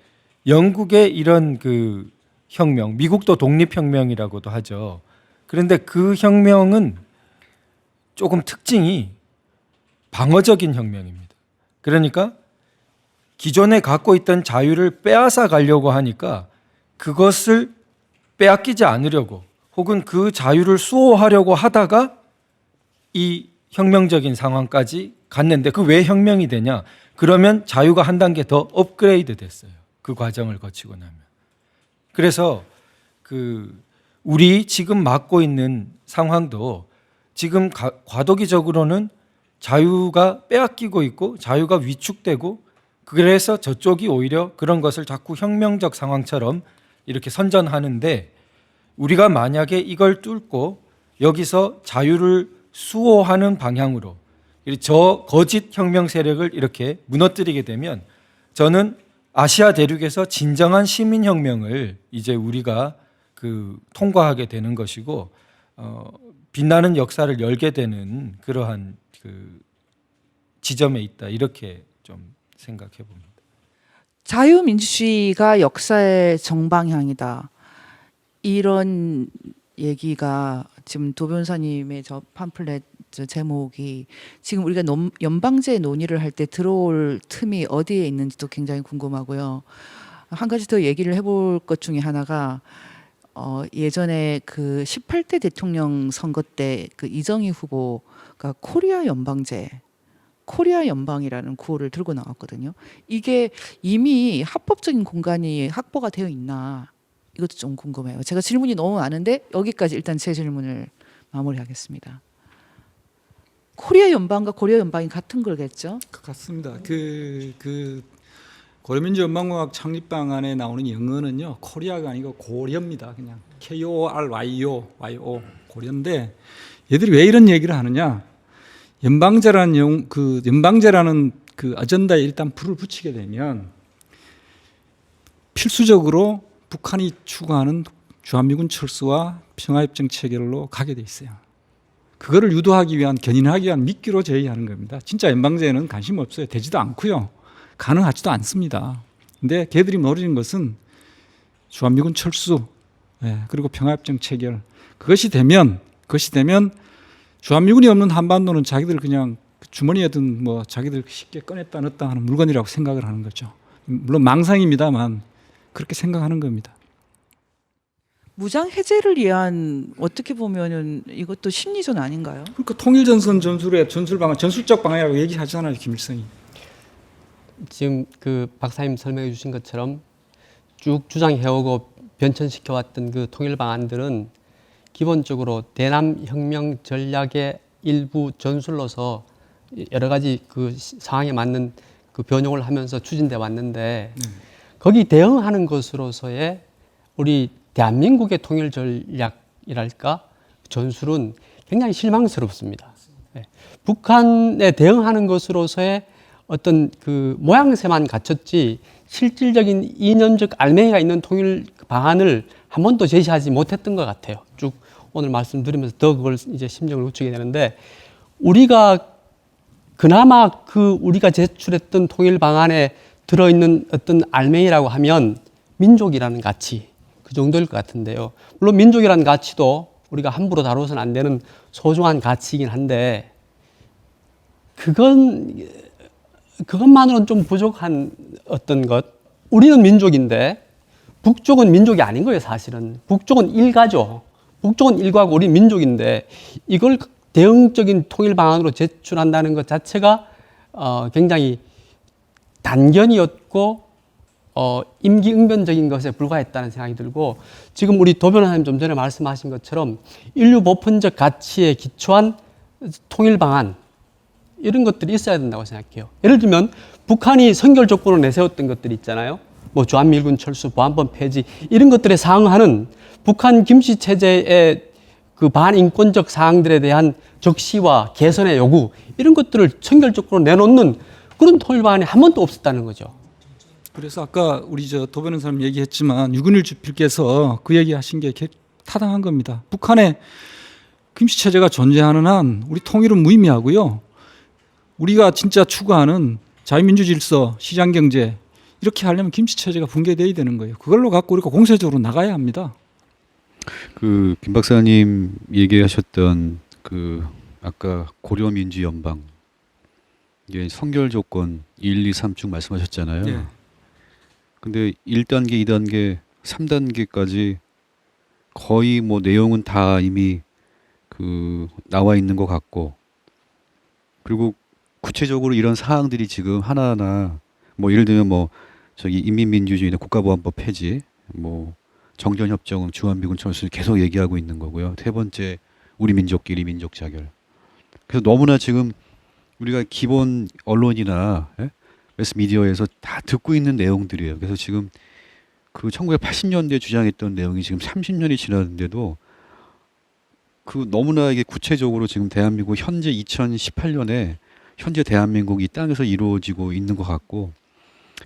영국의 이런 그 혁명, 미국도 독립혁명이라고도 하죠. 그런데 그 혁명은 조금 특징이 방어적인 혁명입니다. 그러니까 기존에 갖고 있던 자유를 빼앗아 가려고 하니까 그것을 빼앗기지 않으려고 혹은 그 자유를 수호하려고 하다가 이 혁명적인 상황까지 갔는데 그 왜 혁명이 되냐? 그러면 자유가 한 단계 더 업그레이드 됐어요. 그 과정을 거치고 나면. 그래서 우리 지금 맞고 있는 상황도 지금 과도기적으로는 자유가 빼앗기고 있고 자유가 위축되고 그래서 저쪽이 오히려 그런 것을 자꾸 혁명적 상황처럼 이렇게 선전하는데 우리가 만약에 이걸 뚫고 여기서 자유를 수호하는 방향으로 저 거짓 혁명 세력을 이렇게 무너뜨리게 되면 저는 아시아 대륙에서 진정한 시민혁명을 이제 우리가 통과하게 되는 것이고 빛나는 역사를 열게 되는 그러한 지점에 있다 이렇게 좀 생각해 봅니다. 자유민주주의가 역사의 정방향이다. 이런 얘기가 지금 도 변호사님의 저 팜플렛 제목이 지금 우리가 연방제 논의를 할 때 들어올 틈이 어디에 있는지도 굉장히 궁금하고요. 한 가지 더 얘기를 해볼 것 중에 하나가 예전에 그 18대 대통령 선거 때 그 이정희 후보가 코리아 연방이라는 구호를 들고 나왔거든요. 이게 이미 합법적인 공간이 확보가 되어 있나 이것도 좀 궁금해요. 제가 질문이 너무 많은데 여기까지 일단 제 질문을 마무리하겠습니다. 코리아 연방과 고려 연방이 같은 거겠죠? 같습니다. 고려민주연방공화국 창립 방안에 나오는 영어는요 코리아가 아니고 고려입니다. 그냥 KORYO 고려인데 얘들이 왜 이런 얘기를 하느냐? 연방제라는 그 아젠다에 일단 불을 붙이게 되면 필수적으로 북한이 추구하는 주한미군 철수와 평화협정 체결로 가게 돼 있어요. 그거를 유도하기 위한 견인하기 위한 미끼로 제의하는 겁니다. 진짜 연방제에는 관심 없어요. 되지도 않고요. 가능하지도 않습니다. 근데 걔들이 노리는 것은 주한미군 철수 그리고 평화협정 체결 그것이 되면 주한미군이 없는 한반도는 자기들 그냥 주머니에 든 뭐 자기들 쉽게 꺼냈다 넣었다 하는 물건이라고 생각을 하는 거죠. 물론 망상입니다만 그렇게 생각하는 겁니다. 무장 해제를 위한 어떻게 보면은 이것도 심리전 아닌가요? 그러니까 통일전선 전술의 전술적 방향이라고 얘기하잖아요, 김일성이. 지금 그 박사님 설명해 주신 것처럼 쭉 주장해오고 변천시켜왔던 그 통일 방안들은 기본적으로 대남 혁명 전략의 일부 전술로서 여러 가지 그 상황에 맞는 그 변용을 하면서 추진돼 왔는데 거기 대응하는 것으로서의 우리 대한민국의 통일 전략이랄까 전술은 굉장히 실망스럽습니다. 북한에 대응하는 것으로서의 어떤 그 모양새만 갖췄지 실질적인 이념적 알맹이가 있는 통일 방안을 한 번도 제시하지 못했던 것 같아요. 쭉 오늘 말씀드리면서 더 그걸 이제 심정을 굳히게 되는데, 우리가 그나마 우리가 제출했던 통일 방안에 들어있는 어떤 알맹이라고 하면 민족이라는 가치, 그 정도일 것 같은데요. 물론 민족이라는 가치도 우리가 함부로 다뤄서는 안 되는 소중한 가치이긴 한데, 그것만으로는 좀 부족한 어떤 것. 우리는 민족인데 북쪽은 민족이 아닌 거예요, 사실은. 북쪽은 일가죠. 북쪽은 일가고 우리 민족인데 이걸 대응적인 통일 방안으로 제출한다는 것 자체가 굉장히 단견이었고 임기응변적인 것에 불과했다는 생각이 들고, 지금 우리 도 변호사님 좀 전에 말씀하신 것처럼 인류 보편적 가치에 기초한 통일 방안, 이런 것들이 있어야 된다고 생각해요. 예를 들면 북한이 선결 조건을 내세웠던 것들이 있잖아요. 뭐 주한미군 철수, 보안법 폐지, 이런 것들에 상응하는 북한 김씨 체제의 그 반인권적 사항들에 대한 적시와 개선의 요구, 이런 것들을 선결 조건으로 내놓는 그런 통일 방안이 한 번도 없었다는 거죠. 그래서 아까 우리 도 변호사님 얘기했지만 유근일 주필께서 그 얘기하신 게 타당한 겁니다. 북한의 김씨 체제가 존재하는 한 우리 통일은 무의미하고요. 우리가 진짜 추구하는 자유민주 질서, 시장 경제, 이렇게 하려면 김씨 체제가 붕괴돼야 되는 거예요. 그걸로 갖고 우리가 공세적으로 나가야 합니다. 김 박사님 얘기하셨던 아까 고려민주연방, 이게 선결 조건 1, 2, 3 쭉 말씀하셨잖아요. 네. 근데 1단계, 2단계, 3단계까지 거의 뭐 내용은 다 이미 나와 있는 것 같고, 그리고 구체적으로 이런 사항들이 지금 하나하나 뭐 예를 들면 뭐 저기 인민민주주의나 국가보안법 폐지, 뭐 정전협정, 주한미군 철수 계속 얘기하고 있는 거고요. 세 번째, 우리 민족끼리 민족 자결. 그래서 너무나 지금 우리가 기본 언론이나 매스미디어에서 다 듣고 있는 내용들이에요. 그래서 지금 1980년대 주장했던 내용이 지금 30년이 지났는데도 너무나 이게 구체적으로 지금 대한민국 현재 2018년에 현재 대한민국 이 땅에서 이루어지고 있는 것 같고,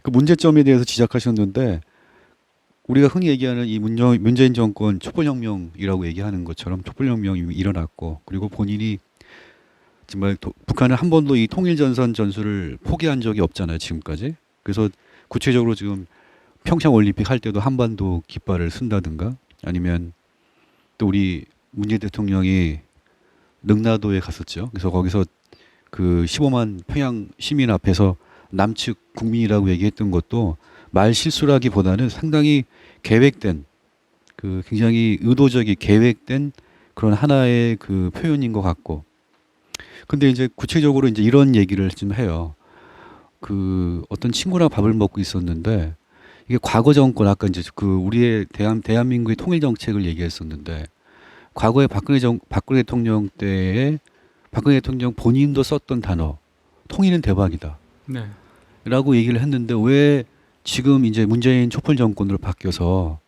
그 문제점에 대해서 지적하셨는데, 우리가 흔히 얘기하는 이 문재인 정권 촛불혁명이라고 얘기하는 것처럼 촛불혁명이 일어났고, 그리고 본인이 정말 북한은 한 번도 이 통일전선 전술을 포기한 적이 없잖아요, 지금까지. 그래서 구체적으로 지금 평창 올림픽 할 때도 한반도 깃발을 쓴다든가, 아니면 또 우리 문재인 대통령이 능라도에 갔었죠. 그래서 거기서 15만 평양 시민 앞에서 남측 국민이라고 얘기했던 것도 말 실수라기보다는 상당히 계획된, 굉장히 의도적이 계획된 그런 하나의 표현인 것 같고. 근데 이제 구체적으로 이제 이런 얘기를 좀 해요. 어떤 친구랑 밥을 먹고 있었는데, 이게 과거 정권, 아까 이제 우리의 대한민국의 통일 정책을 얘기했었는데, 과거에 박근혜 대통령 때에 박근혜 대통령 본인도 썼던 단어, 통일은 대박이다. 네. 라고 얘기를 했는데, 왜 지금 이제 문재인 촛불 정권으로 바뀌어서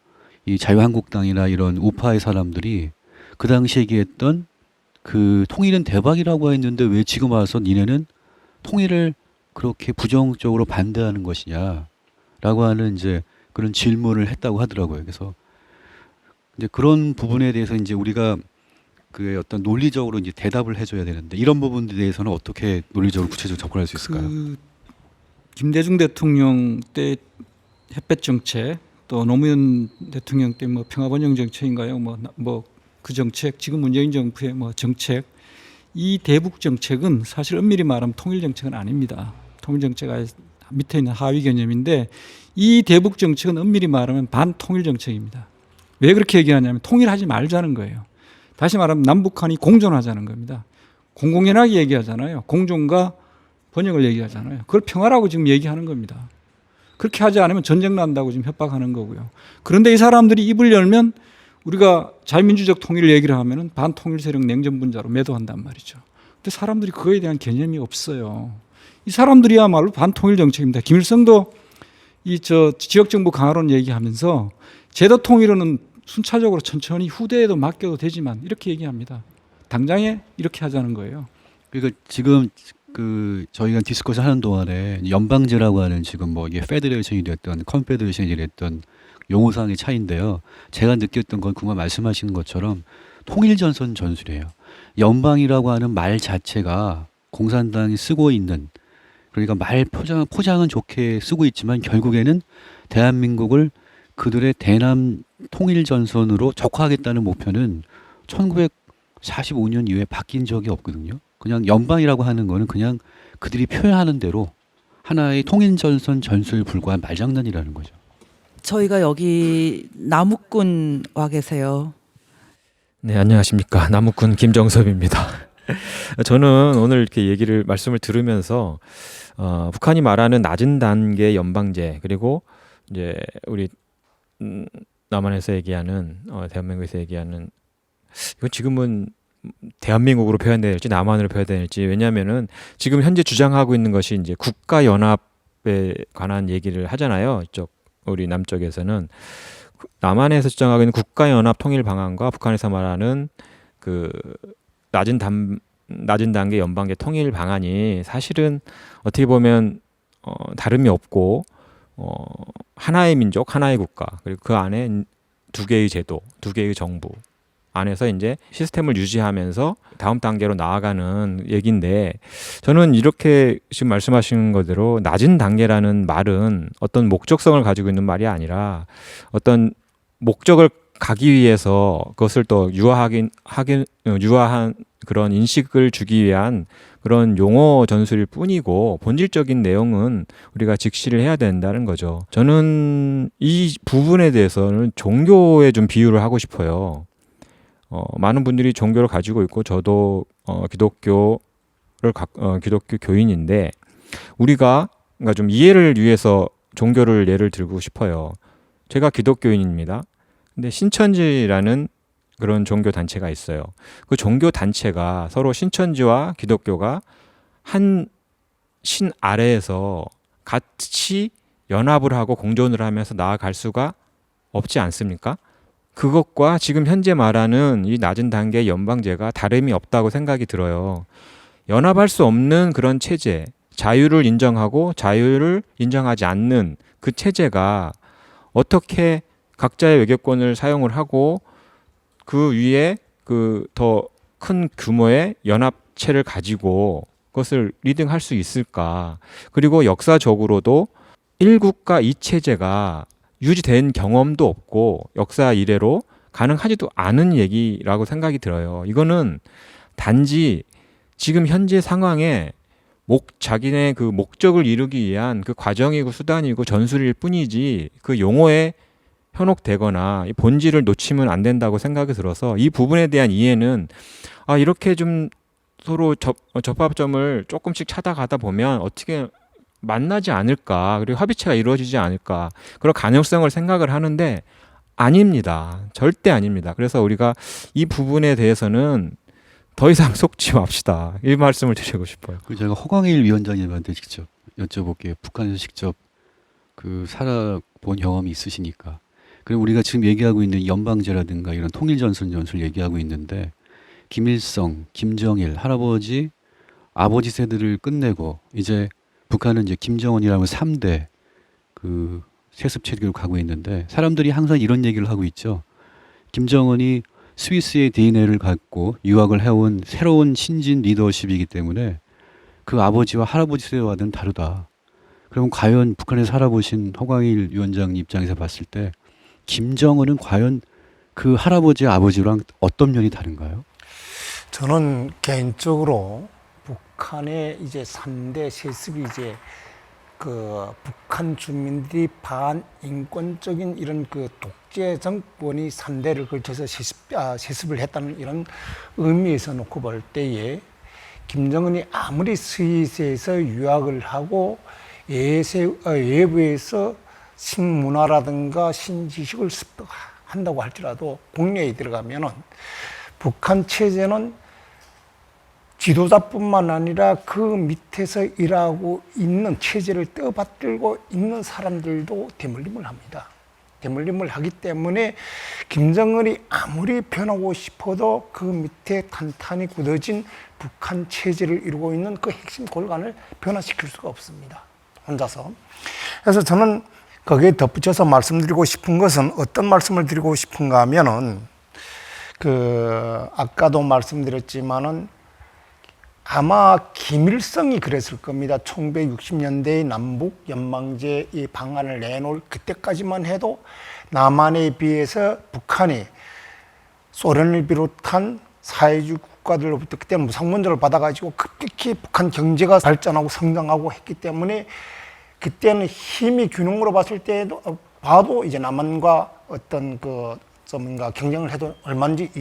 이 자유한국당이나 이런 우파의 사람들이 그 당시 얘기했던 통일은 대박이라고 했는데 왜 지금 와서 니네는 통일을 그렇게 부정적으로 반대하는 것이냐라고 하는 이제 그런 질문을 했다고 하더라고요. 그래서 이제 그런 부분에 대해서 이제 우리가 어떤 논리적으로 이제 대답을 해줘야 되는데, 이런 부분에 대해서는 어떻게 논리적으로 구체적으로 접근할 수 있을까요? 김대중 대통령 때 햇볕 정책, 또 노무현 대통령 때 뭐 평화번영 정책인가요? 뭐 그 정책, 지금 문재인 정부의 뭐 정책, 이 대북 정책은 사실 엄밀히 말하면 통일 정책은 아닙니다. 통일 정책이 밑에 있는 하위 개념인데, 이 대북 정책은 엄밀히 말하면 반통일 정책입니다. 왜 그렇게 얘기하냐면 통일하지 말자는 거예요. 다시 말하면 남북한이 공존하자는 겁니다. 공공연하게 얘기하잖아요. 공존과 번영을 얘기하잖아요. 그걸 평화라고 지금 얘기하는 겁니다. 그렇게 하지 않으면 전쟁 난다고 지금 협박하는 거고요. 그런데 이 사람들이 입을 열면 우리가 자유민주적 통일을 얘기를 하면은 반통일 세력 냉전분자로 매도한단 말이죠. 근데 사람들이 그거에 대한 개념이 없어요. 이 사람들이야말로 반통일 정책입니다. 김일성도 지역정부 강화론 얘기하면서 제도 통일은 순차적으로 천천히 후대에도 맡겨도 되지만 이렇게 얘기합니다. 당장에 이렇게 하자는 거예요. 그러니까 지금 그 저희가 디스커스 하는 동안에 연방제라고 하는 지금 뭐 이게 페더레이션이 됐던 컨페더레이션이 됐던 용어상의 차이인데요. 제가 느꼈던 건 그만 말씀하시는 것처럼 통일전선 전술이에요. 연방이라고 하는 말 자체가 공산당이 쓰고 있는, 그러니까 말 포장은 좋게 쓰고 있지만 결국에는 대한민국을 그들의 대남 통일전선으로 적화하겠다는 목표는 1945년 이후에 바뀐 적이 없거든요. 그냥 연방이라고 하는 거는 그냥 그들이 표현하는 대로 하나의 통일전선 전술에 불과한 말장난이라는 거죠. 저희가 여기 남욱군 와 계세요. 네, 안녕하십니까. 남욱군 김정섭입니다. 저는 오늘 이렇게 말씀을 들으면서 북한이 말하는 낮은 단계 연방제, 그리고 이제 우리 남한에서 얘기하는 대한민국에서 얘기하는, 이건 지금은 대한민국으로 표현돼야 될지 남한으로 표현돼야 될지, 왜냐하면은 지금 현재 주장하고 있는 것이 이제 국가 연합에 관한 얘기를 하잖아요. 이쪽 우리 남쪽에서는 남한에서 주장하고 있는 국가 연합 통일 방안과 북한에서 말하는 그 낮은 단계 연방제 통일 방안이 사실은 어떻게 보면 다름이 없고 하나의 민족, 하나의 국가, 그리고 그 안에 두 개의 제도, 두 개의 정부 안에서 이제 시스템을 유지하면서 다음 단계로 나아가는 얘기인데, 저는 이렇게 지금 말씀하신 거대로 낮은 단계라는 말은 어떤 목적성을 가지고 있는 말이 아니라 어떤 목적을 가기 위해서 그것을 또 유화한 그런 인식을 주기 위한 그런 용어 전술일 뿐이고, 본질적인 내용은 우리가 직시를 해야 된다는 거죠. 저는 이 부분에 대해서는 종교에 좀 비유를 하고 싶어요. 많은 분들이 종교를 가지고 있고, 저도 기독교 교인인데, 우리가 그러니까 좀 이해를 위해서 종교를 예를 들고 싶어요. 제가 기독교인입니다. 근데 신천지라는 그런 종교 단체가 있어요. 그 종교 단체가 서로 신천지와 기독교가 한 신 아래에서 같이 연합을 하고 공존을 하면서 나아갈 수가 없지 않습니까? 그것과 지금 현재 말하는 이 낮은 단계의 연방제가 다름이 없다고 생각이 들어요. 연합할 수 없는 그런 체제, 자유를 인정하고 자유를 인정하지 않는 그 체제가 어떻게 각자의 외교권을 사용을 하고 그 위에 그 더 큰 규모의 연합체를 가지고 그것을 리딩할 수 있을까? 그리고 역사적으로도 1국가 2체제가 유지된 경험도 없고 역사 이래로 가능하지도 않은 얘기라고 생각이 들어요. 이거는 단지 지금 현재 상황에 자기네 그 목적을 이루기 위한 그 과정이고 수단이고 전술일 뿐이지, 그 용어에 현혹되거나 이 본질을 놓치면 안 된다고 생각이 들어서, 이 부분에 대한 이해는 이렇게 좀 서로 접합점을 조금씩 찾아가다 보면 어떻게 만나지 않을까, 그리고 합의체가 이루어지지 않을까, 그런 가능성을 생각을 하는데 아닙니다. 절대 아닙니다. 그래서 우리가 이 부분에 대해서는 더 이상 속지 맙시다. 이 말씀을 드리고 싶어요. 제가 허광일 위원장님한테 직접 여쭤볼게요. 북한에서 직접 살아본 경험이 있으시니까. 그리고 우리가 지금 얘기하고 있는 연방제라든가 이런 통일전선 전술 얘기하고 있는데, 김일성, 김정일, 할아버지, 아버지 세대를 끝내고 이제 북한은 이제 김정은이라는 3대 그 세습 체계로 가고 있는데, 사람들이 항상 이런 얘기를 하고 있죠. 김정은이 스위스의 DNA를 갖고 유학을 해온 새로운 신진 리더십이기 때문에 그 아버지와 할아버지 세대와는 다르다. 그러면 과연 북한에 살아보신 허광일 위원장 입장에서 봤을 때 김정은은 과연 그 할아버지 아버지랑 어떤 면이 다른가요? 저는 개인적으로 북한의 이제 3대 세습이 이제 그 북한 주민들이 반인권적인 이런 그 독재 정권이 3대를 걸쳐서 세습을 했다는 이런 의미에서 놓고 볼 때에, 김정은이 아무리 스위스에서 유학을 하고 외부에서 신문화라든가 신지식을 습득한다고 할지라도 국내에 들어가면은 북한 체제는 지도자뿐만 아니라 그 밑에서 일하고 있는 체제를 떠받들고 있는 사람들도 대물림을 합니다. 대물림을 하기 때문에 김정은이 아무리 변하고 싶어도 그 밑에 탄탄히 굳어진 북한 체제를 이루고 있는 그 핵심 골간을 변화시킬 수가 없습니다. 혼자서. 그래서 저는 거기에 덧붙여서 말씀드리고 싶은 것은 어떤 말씀을 드리고 싶은가 하면은 아까도 말씀드렸지만은 아마 김일성이 그랬을 겁니다. 1960년대의 남북 연방제 이 방안을 내놓을 그때까지만 해도 남한에 비해서 북한이 소련을 비롯한 사회주의 국가들로부터 그때는 무상문조를 받아가지고 급격히 북한 경제가 발전하고 성장하고 했기 때문에 그때는 힘의 균형으로 봤을 때도 봐도 이제 남한과 어떤 경쟁을 해도 얼마든지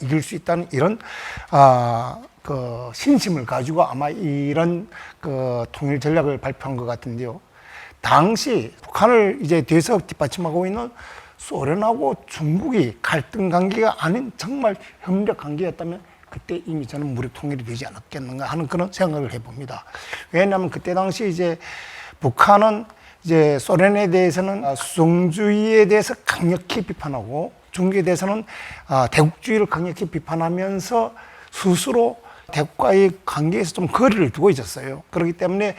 이길 수 있다는 이런 신심을 가지고 아마 이런 통일 전략을 발표한 것 같은데요. 당시 북한을 이제 뒤에서 뒷받침하고 있는 소련하고 중국이 갈등 관계가 아닌 정말 협력 관계였다면 그때 이미 저는 무력 통일이 되지 않았겠는가 하는 그런 생각을 해봅니다. 왜냐하면 그때 당시 이제 북한은 이제 소련에 대해서는 수종주의에 대해서 강력히 비판하고 중국에 대해서는 대국주의를 강력히 비판하면서 스스로 대국과의 관계에서 좀 거리를 두고 있었어요. 그렇기 때문에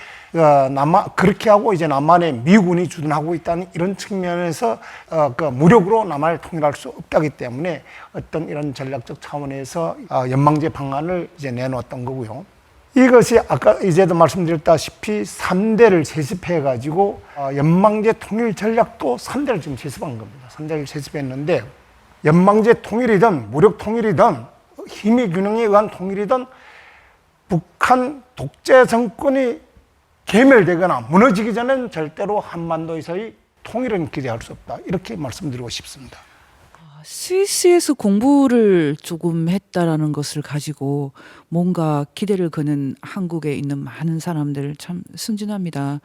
그렇게 하고 이제 남한에 미군이 주둔하고 있다는 이런 측면에서 무력으로 남한을 통일할 수 없다기 때문에 어떤 이런 전략적 차원에서 연방제 방안을 이제 내놓았던 거고요. 이것이 아까 이제도 말씀드렸다시피 3대를 세습해 가지고 연방제 통일 전략도 3대를 지금 세습한 겁니다. 3대를 세습했는데 연방제 통일이든 무력 통일이든 힘의 균형에 의한 통일이든 북한 독재 정권이 괴멸되거나 무너지기 전에는 절대로 한반도에서의 통일은 기대할 수 없다. 이렇게 말씀드리고 싶습니다. 스위스에서 공부를 조금 했다라는 것을 가지고 뭔가 기대를 거는 한국에 있는 많은 사람들 참 순진합니다.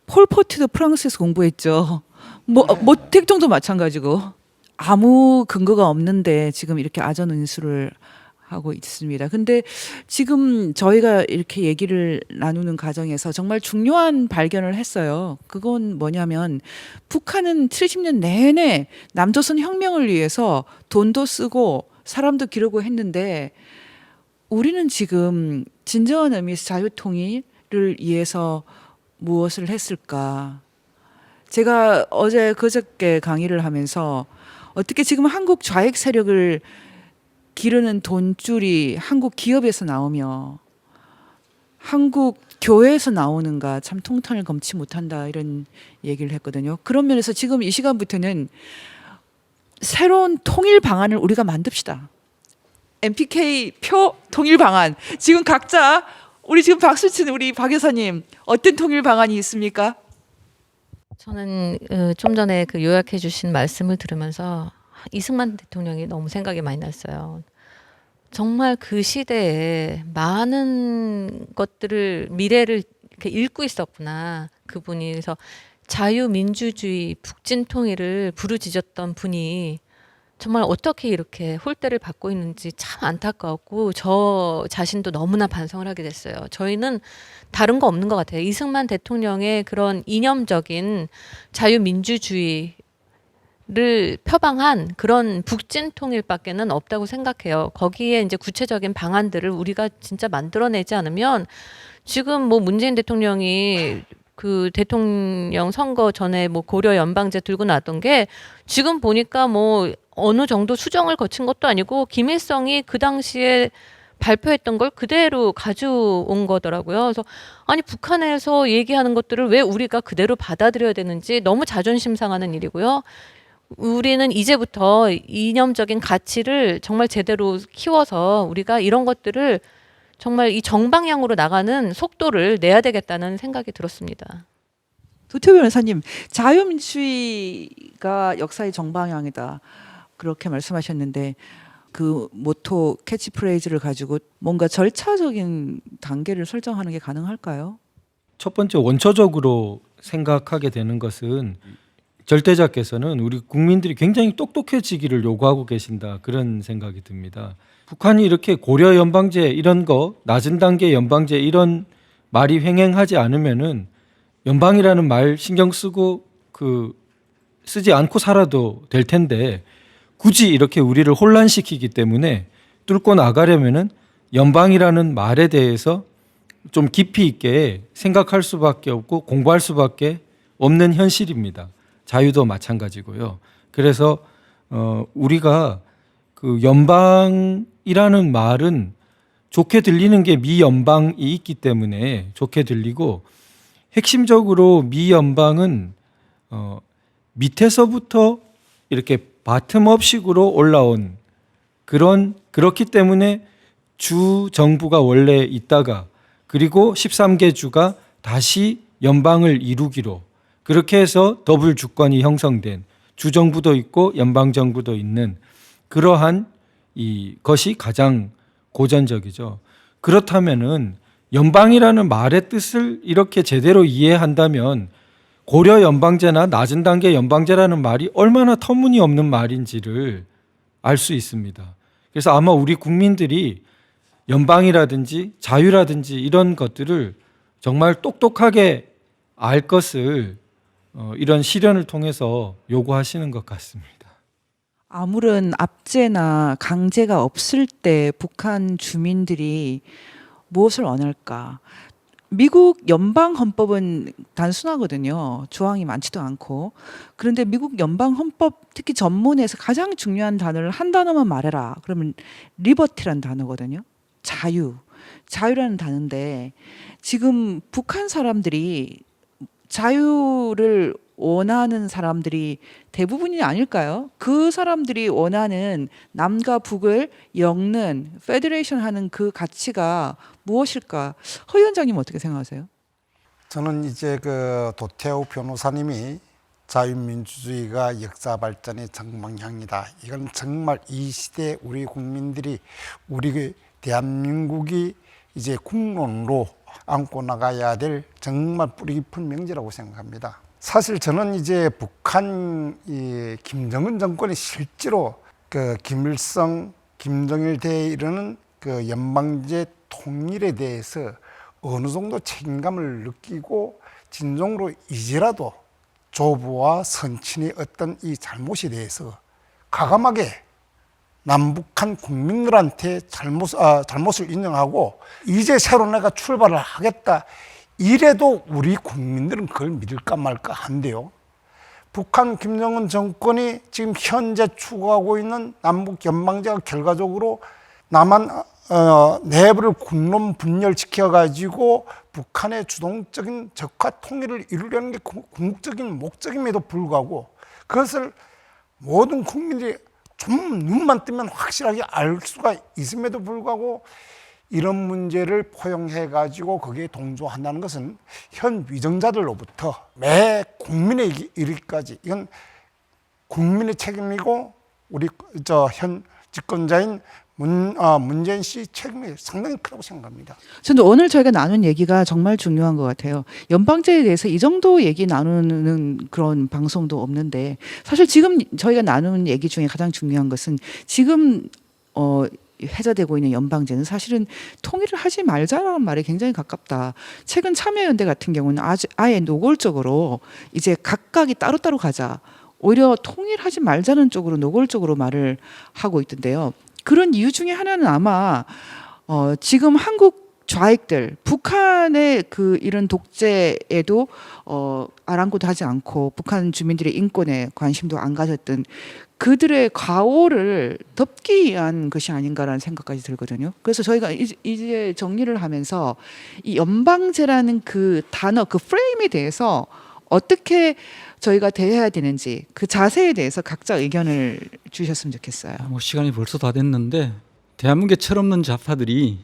폴포트도 프랑스에서 공부했죠. 모택동도 마찬가지고 아무 근거가 없는데 지금 이렇게 아전인수를 하고 있습니다. 근데 지금 저희가 이렇게 얘기를 나누는 과정에서 정말 중요한 발견을 했어요. 그건 뭐냐면 북한은 70년 내내 남조선 혁명을 위해서 돈도 쓰고 사람도 기르고 했는데 우리는 지금 진정한 의미에서 자유통일을 위해서 무엇을 했을까? 제가 어제 그저께 강의를 하면서 어떻게 지금 한국 좌익 세력을 기르는 돈줄이 한국 기업에서 나오며 한국 교회에서 나오는가 참 통탄을 검치 못한다 이런 얘기를 했거든요. 그런 면에서 지금 이 시간부터는 새로운 통일 방안을 우리가 만듭시다. MPK 표 통일 방안. 지금 각자 우리 지금 박수 치는 우리 박 여사님 어떤 통일 방안이 있습니까? 저는 좀 전에 그 요약해 주신 말씀을 들으면서 이승만 대통령이 너무 생각이 많이 났어요. 정말 그 시대에 많은 것들을 미래를 이렇게 읽고 있었구나. 그분이 그래서 자유민주주의 북진통일을 부르짖었던 분이 정말 어떻게 이렇게 홀대를 받고 있는지 참 안타까웠고 저 자신도 너무나 반성을 하게 됐어요. 저희는 다른 거 없는 것 같아요. 이승만 대통령의 그런 이념적인 자유민주주의를 표방한 그런 북진통일밖에는 없다고 생각해요. 거기에 이제 구체적인 방안들을 우리가 진짜 만들어내지 않으면 지금 뭐 문재인 대통령이 그 대통령 선거 전에 뭐 고려 연방제 들고 나왔던 게 지금 보니까 뭐 어느 정도 수정을 거친 것도 아니고 김일성이 그 당시에 발표했던 걸 그대로 가져온 거더라고요. 그래서 아니 북한에서 얘기하는 것들을 왜 우리가 그대로 받아들여야 되는지 너무 자존심 상하는 일이고요. 우리는 이제부터 이념적인 가치를 정말 제대로 키워서 우리가 이런 것들을 정말 이 정방향으로 나가는 속도를 내야 되겠다는 생각이 들었습니다. 도태우 변호사님, 자유민주주의가 역사의 정방향이다. 그렇게 말씀하셨는데 그 모토 캐치프레이즈를 가지고 뭔가 절차적인 단계를 설정하는 게 가능할까요? 첫 번째 원초적으로 생각하게 되는 것은 절대자께서는 우리 국민들이 굉장히 똑똑해지기를 요구하고 계신다 그런 생각이 듭니다. 북한이 이렇게 고려 연방제 이런 거 낮은 단계 연방제 이런 말이 횡행하지 않으면은 연방이라는 말 신경 쓰고 쓰지 않고 살아도 될 텐데 굳이 이렇게 우리를 혼란시키기 때문에 뚫고 나가려면은 연방이라는 말에 대해서 좀 깊이 있게 생각할 수밖에 없고 공부할 수밖에 없는 현실입니다. 자유도 마찬가지고요. 그래서 우리가 그 연방이라는 말은 좋게 들리는 게 미 연방이 있기 때문에 좋게 들리고, 핵심적으로 미 연방은 밑에서부터 이렇게 바텀업식으로 올라온 그렇기 때문에 주 정부가 원래 있다가 그리고 13개 주가 다시 연방을 이루기로, 그렇게 해서 더블 주권이 형성된 주 정부도 있고 연방 정부도 있는 그러한 이 것이 가장 고전적이죠. 그렇다면은 연방이라는 말의 뜻을 이렇게 제대로 이해한다면 고려 연방제나 낮은 단계 연방제라는 말이 얼마나 터무니없는 말인지를 알 수 있습니다. 그래서 아마 우리 국민들이 연방이라든지 자유라든지 이런 것들을 정말 똑똑하게 알 것을 이런 실현을 통해서 요구하시는 것 같습니다. 아무런 압제나 강제가 없을 때 북한 주민들이 무엇을 원할까? 미국 연방 헌법은 단순하거든요. 조항이 많지도 않고. 그런데 미국 연방 헌법 특히 전문에서 가장 중요한 단어를 한 단어만 말해라. 그러면 리버티란 단어거든요. 자유라는 단어인데, 지금 북한 사람들이 자유를 원하는 사람들이 대부분이 아닐까요? 그 사람들이 원하는 남과 북을 엮는 페더레이션 하는 그 가치가 무엇일까? 허 위원장님 어떻게 생각하세요? 저는 이제 그 도태우 변호사님이 자유민주주의가 역사 발전의 정방향이다. 이건 정말 이 시대 우리 국민들이, 우리 대한민국이 이제 국론으로 안고 나가야 될 정말 뿌리 깊은 명제라고 생각합니다. 사실 저는 이제 북한 이 김정은 정권이 실제로 그 김일성, 김정일 대에 이르는 그 연방제 통일에 대해서 어느 정도 책임감을 느끼고 진정으로 이제라도 조부와 선친의 어떤 이 잘못에 대해서 과감하게 남북한 국민들한테 잘못을 인정하고 이제 새로 내가 출발을 하겠다, 이래도 우리 국민들은 그걸 믿을까 말까 한데요. 북한 김정은 정권이 지금 현재 추구하고 있는 남북 연방제가 결과적으로 남한 내부를 군론 분열시켜 가지고 북한의 주동적인 적화 통일을 이루려는 게 궁극적인 목적임에도 불구하고, 그것을 모든 국민들이 좀 눈만 뜨면 확실하게 알 수가 있음에도 불구하고 이런 문제를 포용해 가지고 거기에 동조한다는 것은 현 위정자들로부터 매 국민에 이르기까지 이건 국민의 책임이고, 우리 현 집권자인 문재인 씨 책임이 상당히 크다고 생각합니다. 저는 오늘 저희가 나눈 얘기가 정말 중요한 것 같아요. 연방제에 대해서 이 정도 얘기 나누는 그런 방송도 없는데, 사실 지금 저희가 나눈 얘기 중에 가장 중요한 것은 지금 회자되고 있는 연방제는 사실은 통일을 하지 말자라는 말에 굉장히 가깝다. 최근 참여연대 같은 경우는 아예 노골적으로 이제 각각이 따로따로 가자, 오히려 통일하지 말자는 쪽으로 노골적으로 말을 하고 있던데요. 그런 이유 중에 하나는 아마 지금 한국 좌익들, 북한의 그 이런 독재에도 아랑곳 하지 않고 북한 주민들의 인권에 관심도 안 가졌던 그들의 과오를 덮기 위한 것이 아닌가라는 생각까지 들거든요. 그래서 저희가 이제 정리를 하면서 이 연방제라는 그 단어, 그 프레임에 대해서 어떻게 저희가 대해야 되는지 그 자세에 대해서 각자 의견을 주셨으면 좋겠어요. 뭐 시간이 벌써 다 됐는데, 대한민국의 철없는 좌파들이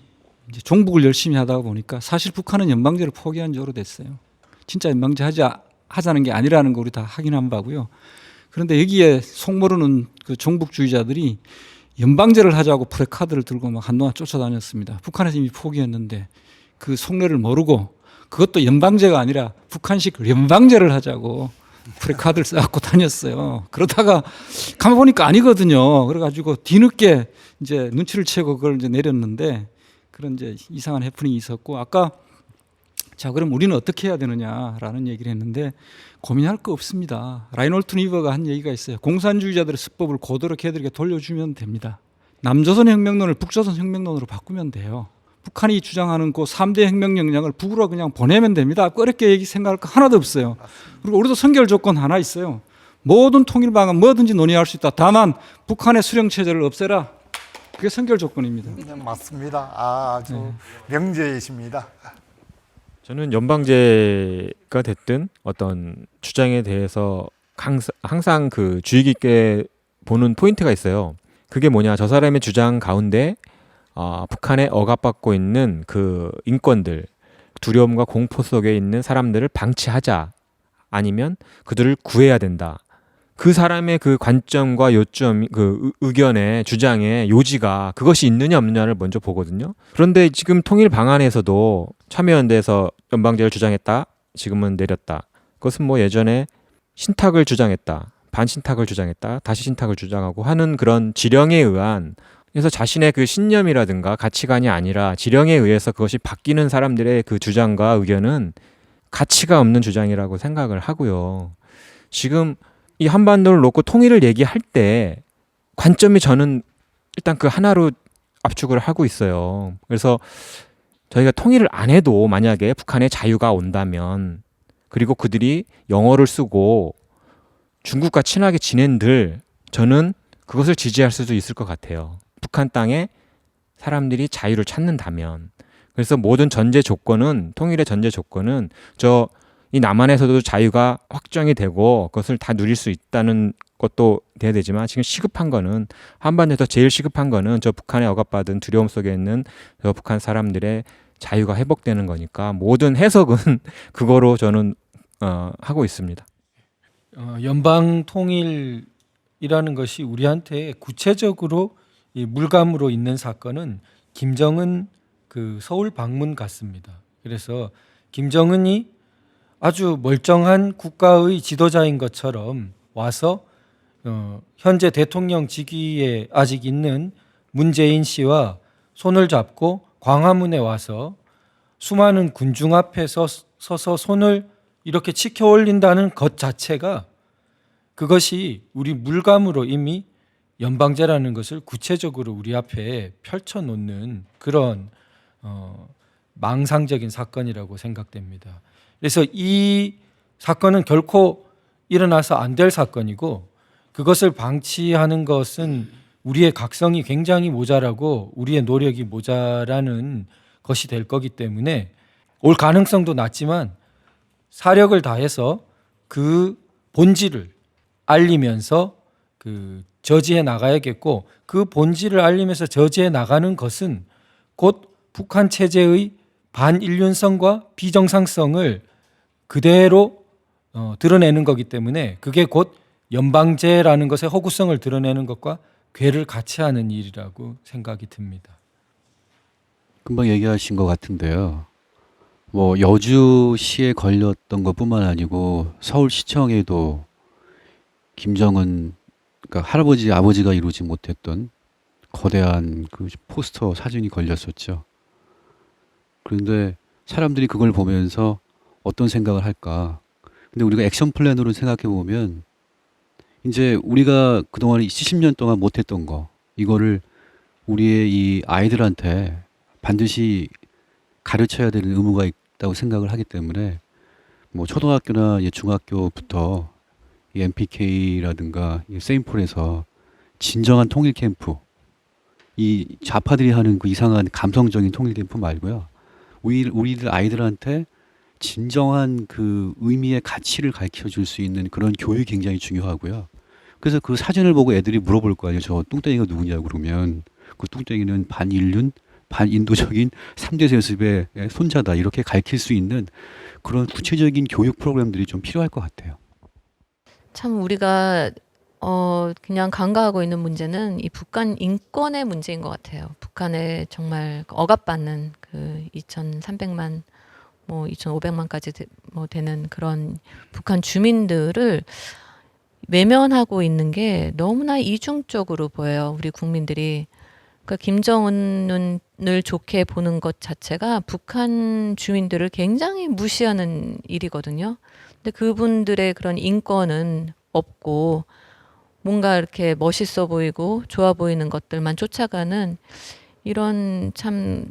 이제 종북을 열심히 하다 보니까 사실 북한은 연방제를 포기한 지 오래됐어요. 진짜 연방제 하자는 게 아니라는 거 우리 다 확인한 바고요. 그런데 여기에 속모르는 그 종북주의자들이 연방제를 하자고 프레카드를 들고 막 한동안 쫓아다녔습니다. 북한에서 이미 포기했는데 그 속내를 모르고 그것도 연방제가 아니라 북한식 연방제를 하자고 프레카드를 쌓고 다녔어요. 그러다가 가만 보니까 아니거든요. 그래가지고 뒤늦게 이제 눈치를 채고 그걸 이제 내렸는데, 그런 이제 이상한 해프닝이 있었고, 아까 자 그럼 우리는 어떻게 해야 되느냐라는 얘기를 했는데 고민할 거 없습니다. 라이놀트 니버가 한 얘기가 있어요. 공산주의자들의 수법을 고도로 걔들에게 돌려주면 됩니다. 남조선 혁명론을 북조선 혁명론으로 바꾸면 돼요. 북한이 주장하는 그 3대 혁명 역량을 북으로 그냥 보내면 됩니다. 어렵게 생각할 거 하나도 없어요. 그리고 우리도 선결 조건 하나 있어요. 모든 통일 방안 뭐든지 논의할 수 있다. 다만 북한의 수령 체제를 없애라. 그게 선결 조건입니다. 네, 맞습니다. 아주 명제이십니다. 저는 연방제가 됐든 어떤 주장에 대해서 항상 그 주의 깊게 보는 포인트가 있어요. 그게 뭐냐? 저 사람의 주장 가운데 북한에 억압받고 있는 그 인권들, 두려움과 공포 속에 있는 사람들을 방치하자. 아니면 그들을 구해야 된다. 그 사람의 그 관점과 요점, 그 의견의 주장의 요지가 그것이 있느냐 없느냐를 먼저 보거든요. 그런데 지금 통일 방안에서도 참여연대에서 연방제를 주장했다. 지금은 내렸다. 그것은 뭐 예전에 신탁을 주장했다. 반신탁을 주장했다. 다시 신탁을 주장하고 하는 그런 지령에 의한, 그래서 자신의 그 신념이라든가 가치관이 아니라 지령에 의해서 그것이 바뀌는 사람들의 그 주장과 의견은 가치가 없는 주장이라고 생각을 하고요. 지금 이 한반도를 놓고 통일을 얘기할 때 관점이 저는 일단 그 하나로 압축을 하고 있어요. 그래서 저희가 통일을 안 해도 만약에 북한의 자유가 온다면, 그리고 그들이 영어를 쓰고 중국과 친하게 지낸들, 저는 그것을 지지할 수도 있을 것 같아요. 북한 땅에 사람들이 자유를 찾는다면. 그래서 모든 전제 조건은, 통일의 전제 조건은 이 남한에서도 자유가 확정이 되고 그것을 다 누릴 수 있다는 것도 돼야 되지만, 지금 시급한 거는, 한반도에서 제일 시급한 거는 저 북한에 억압받은 두려움 속에 있는 저 북한 사람들의 자유가 회복되는 거니까 모든 해석은 그거로 저는 하고 있습니다. 연방 통일이라는 것이 우리한테 구체적으로 이 물감으로 있는 사건은 김정은 그 서울 방문 같습니다. 그래서 김정은이 아주 멀쩡한 국가의 지도자인 것처럼 와서 현재 대통령 직위에 아직 있는 문재인 씨와 손을 잡고 광화문에 와서 수많은 군중 앞에서 서서 손을 이렇게 치켜 올린다는 것 자체가, 그것이 우리 물감으로 이미 연방제라는 것을 구체적으로 우리 앞에 펼쳐놓는 그런 망상적인 사건이라고 생각됩니다. 그래서 이 사건은 결코 일어나서 안 될 사건이고, 그것을 방치하는 것은 우리의 각성이 굉장히 모자라고 우리의 노력이 모자라는 것이 될 거기 때문에 올 가능성도 낮지만 사력을 다해서 그 본질을 알리면서 그 저지해 나가야겠고, 그 본질을 알리면서 저지해 나가는 것은 곧 북한 체제의 반인륜성과 비정상성을 그대로 드러내는 거기 때문에, 그게 곧 연방제라는 것의 허구성을 드러내는 것과 괴를 같이 하는 일이라고 생각이 듭니다. 금방 얘기하신 것 같은데요. 뭐 여주시에 걸렸던 것뿐만 아니고 서울시청에도 김정은, 그러니까 할아버지 아버지가 이루지 못했던 거대한 그 포스터 사진이 걸렸었죠. 그런데 사람들이 그걸 보면서 어떤 생각을 할까? 근데 우리가 액션 플랜으로 생각해 보면, 이제 우리가 그동안 70년 동안 못했던 거, 이거를 우리의 이 아이들한테 반드시 가르쳐야 되는 의무가 있다고 생각을 하기 때문에, 뭐 초등학교나 중학교부터 이 MPK라든가 이 세인폴에서 진정한 통일 캠프, 이 좌파들이 하는 그 이상한 감성적인 통일 캠프 말고요, 우리들 아이들한테 진정한 그 의미의 가치를 가르쳐 줄 수 있는 그런 교육이 굉장히 중요하고요. 그래서 그 사진을 보고 애들이 물어볼 거 아니에요. 저 뚱땡이가 누구냐고. 그러면 그 뚱땡이는 반인륜, 반인도적인 3대 세습의 손자다, 이렇게 가르칠 수 있는 그런 구체적인 교육 프로그램들이 좀 필요할 것 같아요. 참 우리가 그냥 간과하고 있는 문제는 이 북한 인권의 문제인 것 같아요. 북한에 정말 억압받는 그 2,300만, 뭐 2,500만까지 되는 그런 북한 주민들을 외면하고 있는 게 너무나 이중적으로 보여요. 우리 국민들이. 그러니까 김정은을 좋게 보는 것 자체가 북한 주민들을 굉장히 무시하는 일이거든요. 근데 그분들의 그런 인권은 없고, 뭔가 이렇게 멋있어 보이고 좋아 보이는 것들만 쫓아가는 이런 참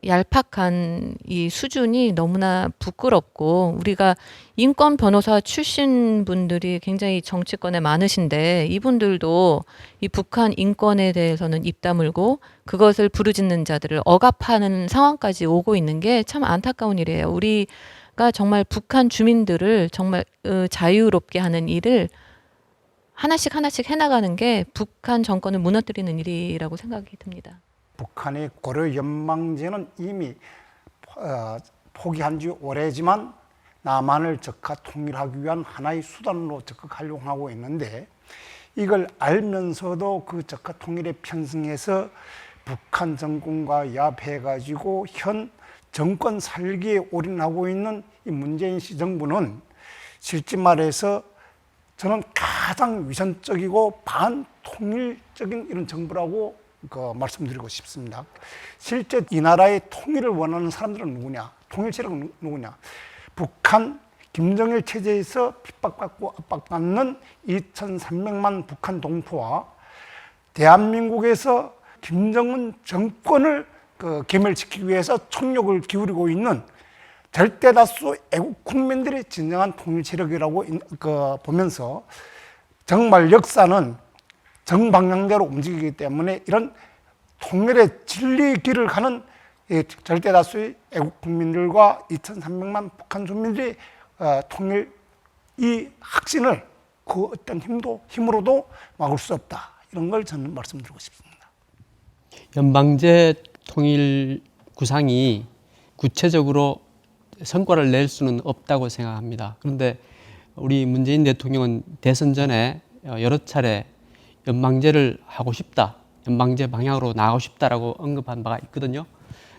얄팍한 이 수준이 너무나 부끄럽고, 우리가 인권 변호사 출신 분들이 굉장히 정치권에 많으신데 이분들도 이 북한 인권에 대해서는 입 다물고 그것을 부르짖는 자들을 억압하는 상황까지 오고 있는 게 참 안타까운 일이에요. 우리가 정말 북한 주민들을 정말 자유롭게 하는 일을 하나씩 하나씩 해나가는 게 북한 정권을 무너뜨리는 일이라고 생각이 듭니다. 북한의 고려 연망제는 이미 포기한 지 오래지만 남한을 적화 통일하기 위한 하나의 수단으로 적극 활용하고 있는데, 이걸 알면서도 그 적화 통일에 편승해서 북한 정권과 야합해가지고 현 정권 살기에 올인하고 있는 이 문재인 씨 정부는 실제 말해서 저는 가장 위선적이고 반통일적인 이런 정부라고 말씀드리고 싶습니다. 실제 이 나라의 통일을 원하는 사람들은 누구냐? 통일 세력은 누구냐? 북한 김정일 체제에서 핍박받고 압박받는 2,300만 북한 동포와 대한민국에서 김정은 정권을 괴멸시키기 위해서 총력을 기울이고 있는 절대다수 애국 국민들의 진정한 통일 세력이라고 보면서, 정말 역사는 정방향대로 움직이기 때문에 이런 통일의 진리의 길을 가는 절대다수의 애국 국민들과 2,300만 북한 주민들의 통일 이 확신을 그 어떤 힘으로도 막을 수 없다, 이런 걸 저는 말씀드리고 싶습니다. 연방제 통일 구상이 구체적으로 성과를 낼 수는 없다고 생각합니다. 그런데 우리 문재인 대통령은 대선 전에 여러 차례 연방제를 하고 싶다, 연방제 방향으로 나가고 싶다라고 언급한 바가 있거든요.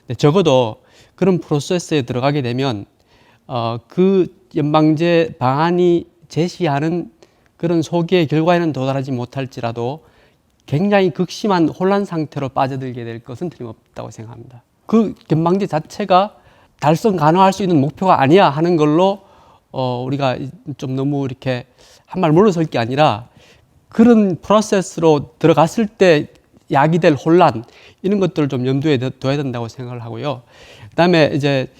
근데 적어도 그런 프로세스에 들어가게 되면 그 연방제 방안이 제시하는 그런 소기의 결과에는 도달하지 못할지라도 굉장히 극심한 혼란 상태로 빠져들게 될 것은 틀림없다고 생각합니다. 그 연방제 자체가 달성 가능할 수 있는 목표가 아니야 하는 걸로 우리가 좀 너무 이렇게 한 말 물러설 게 아니라, 그런 프로세스로 들어갔을 때 야기될 혼란, 이런 것들을 좀 염두에 둬야 된다고 생각을 하고요. 그다음에 이제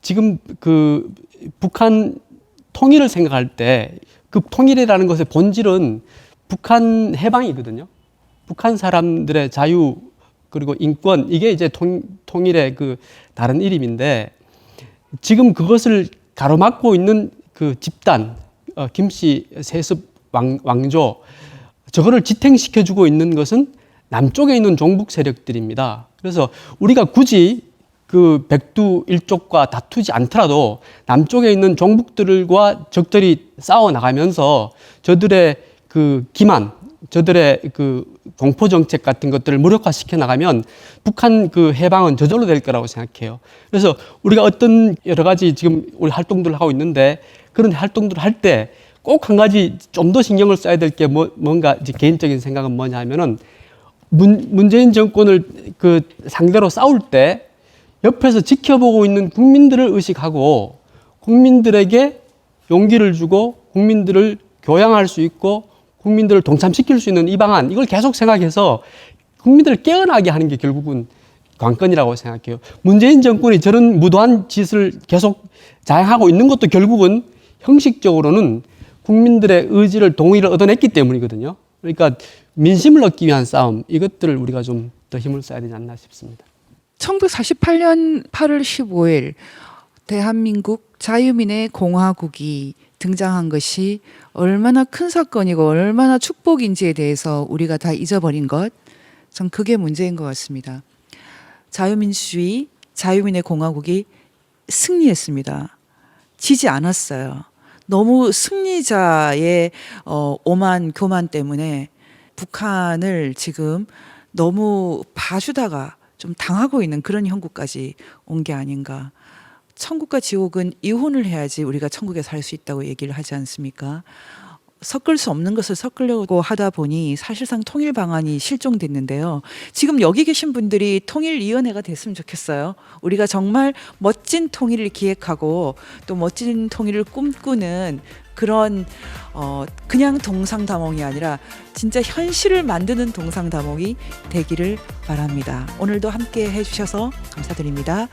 지금 그 북한 통일을 생각할 때 그 통일이라는 것의 본질은 북한 해방이거든요. 북한 사람들의 자유 그리고 인권, 이게 이제 통일의 그 다른 이름인데, 지금 그것을 가로막고 있는 그 집단, 김씨 세습 왕조, 저거를 지탱시켜주고 있는 것은 남쪽에 있는 종북 세력들입니다. 그래서 우리가 굳이 그 백두 일족과 다투지 않더라도 남쪽에 있는 종북들과 적절히 싸워 나가면서 저들의 그 기만, 저들의 그 공포 정책 같은 것들을 무력화시켜 나가면 북한 그 해방은 저절로 될 거라고 생각해요. 그래서 우리가 어떤 여러 가지 지금 우리 활동들을 하고 있는데, 그런 활동들을 할 때 꼭 한 가지 좀 더 신경을 써야 될 게 뭔가 이제 개인적인 생각은 뭐냐 하면은, 문재인 정권을 그 상대로 싸울 때 옆에서 지켜보고 있는 국민들을 의식하고 국민들에게 용기를 주고 국민들을 교양할 수 있고 국민들을 동참시킬 수 있는 이 방안, 이걸 계속 생각해서 국민들을 깨어나게 하는 게 결국은 관건이라고 생각해요. 문재인 정권이 저런 무도한 짓을 계속 자행하고 있는 것도 결국은 형식적으로는 국민들의 의지를, 동의를 얻어냈기 때문이거든요. 그러니까 민심을 얻기 위한 싸움, 이것들을 우리가 좀 더 힘을 써야 되지 않나 싶습니다. 1948년 8월 15일 대한민국 자유민의 공화국이 등장한 것이 얼마나 큰 사건이고 얼마나 축복인지에 대해서 우리가 다 잊어버린 것, 전 그게 문제인 것 같습니다. 자유민주주의, 자유민의 공화국이 승리했습니다. 지지 않았어요. 너무 승리자의 오만 교만 때문에 북한을 지금 너무 봐주다가 좀 당하고 있는 그런 형국까지 온 게 아닌가. 천국과 지옥은 이혼을 해야지 우리가 천국에 살 수 있다고 얘기를 하지 않습니까? 섞을 수 없는 것을 섞으려고 하다 보니 사실상 통일 방안이 실종됐는데요. 지금 여기 계신 분들이 통일위원회가 됐으면 좋겠어요. 우리가 정말 멋진 통일을 기획하고 또 멋진 통일을 꿈꾸는 그런 그냥 동상다몽이 아니라 진짜 현실을 만드는 동상다몽이 되기를 바랍니다. 오늘도 함께 해주셔서 감사드립니다.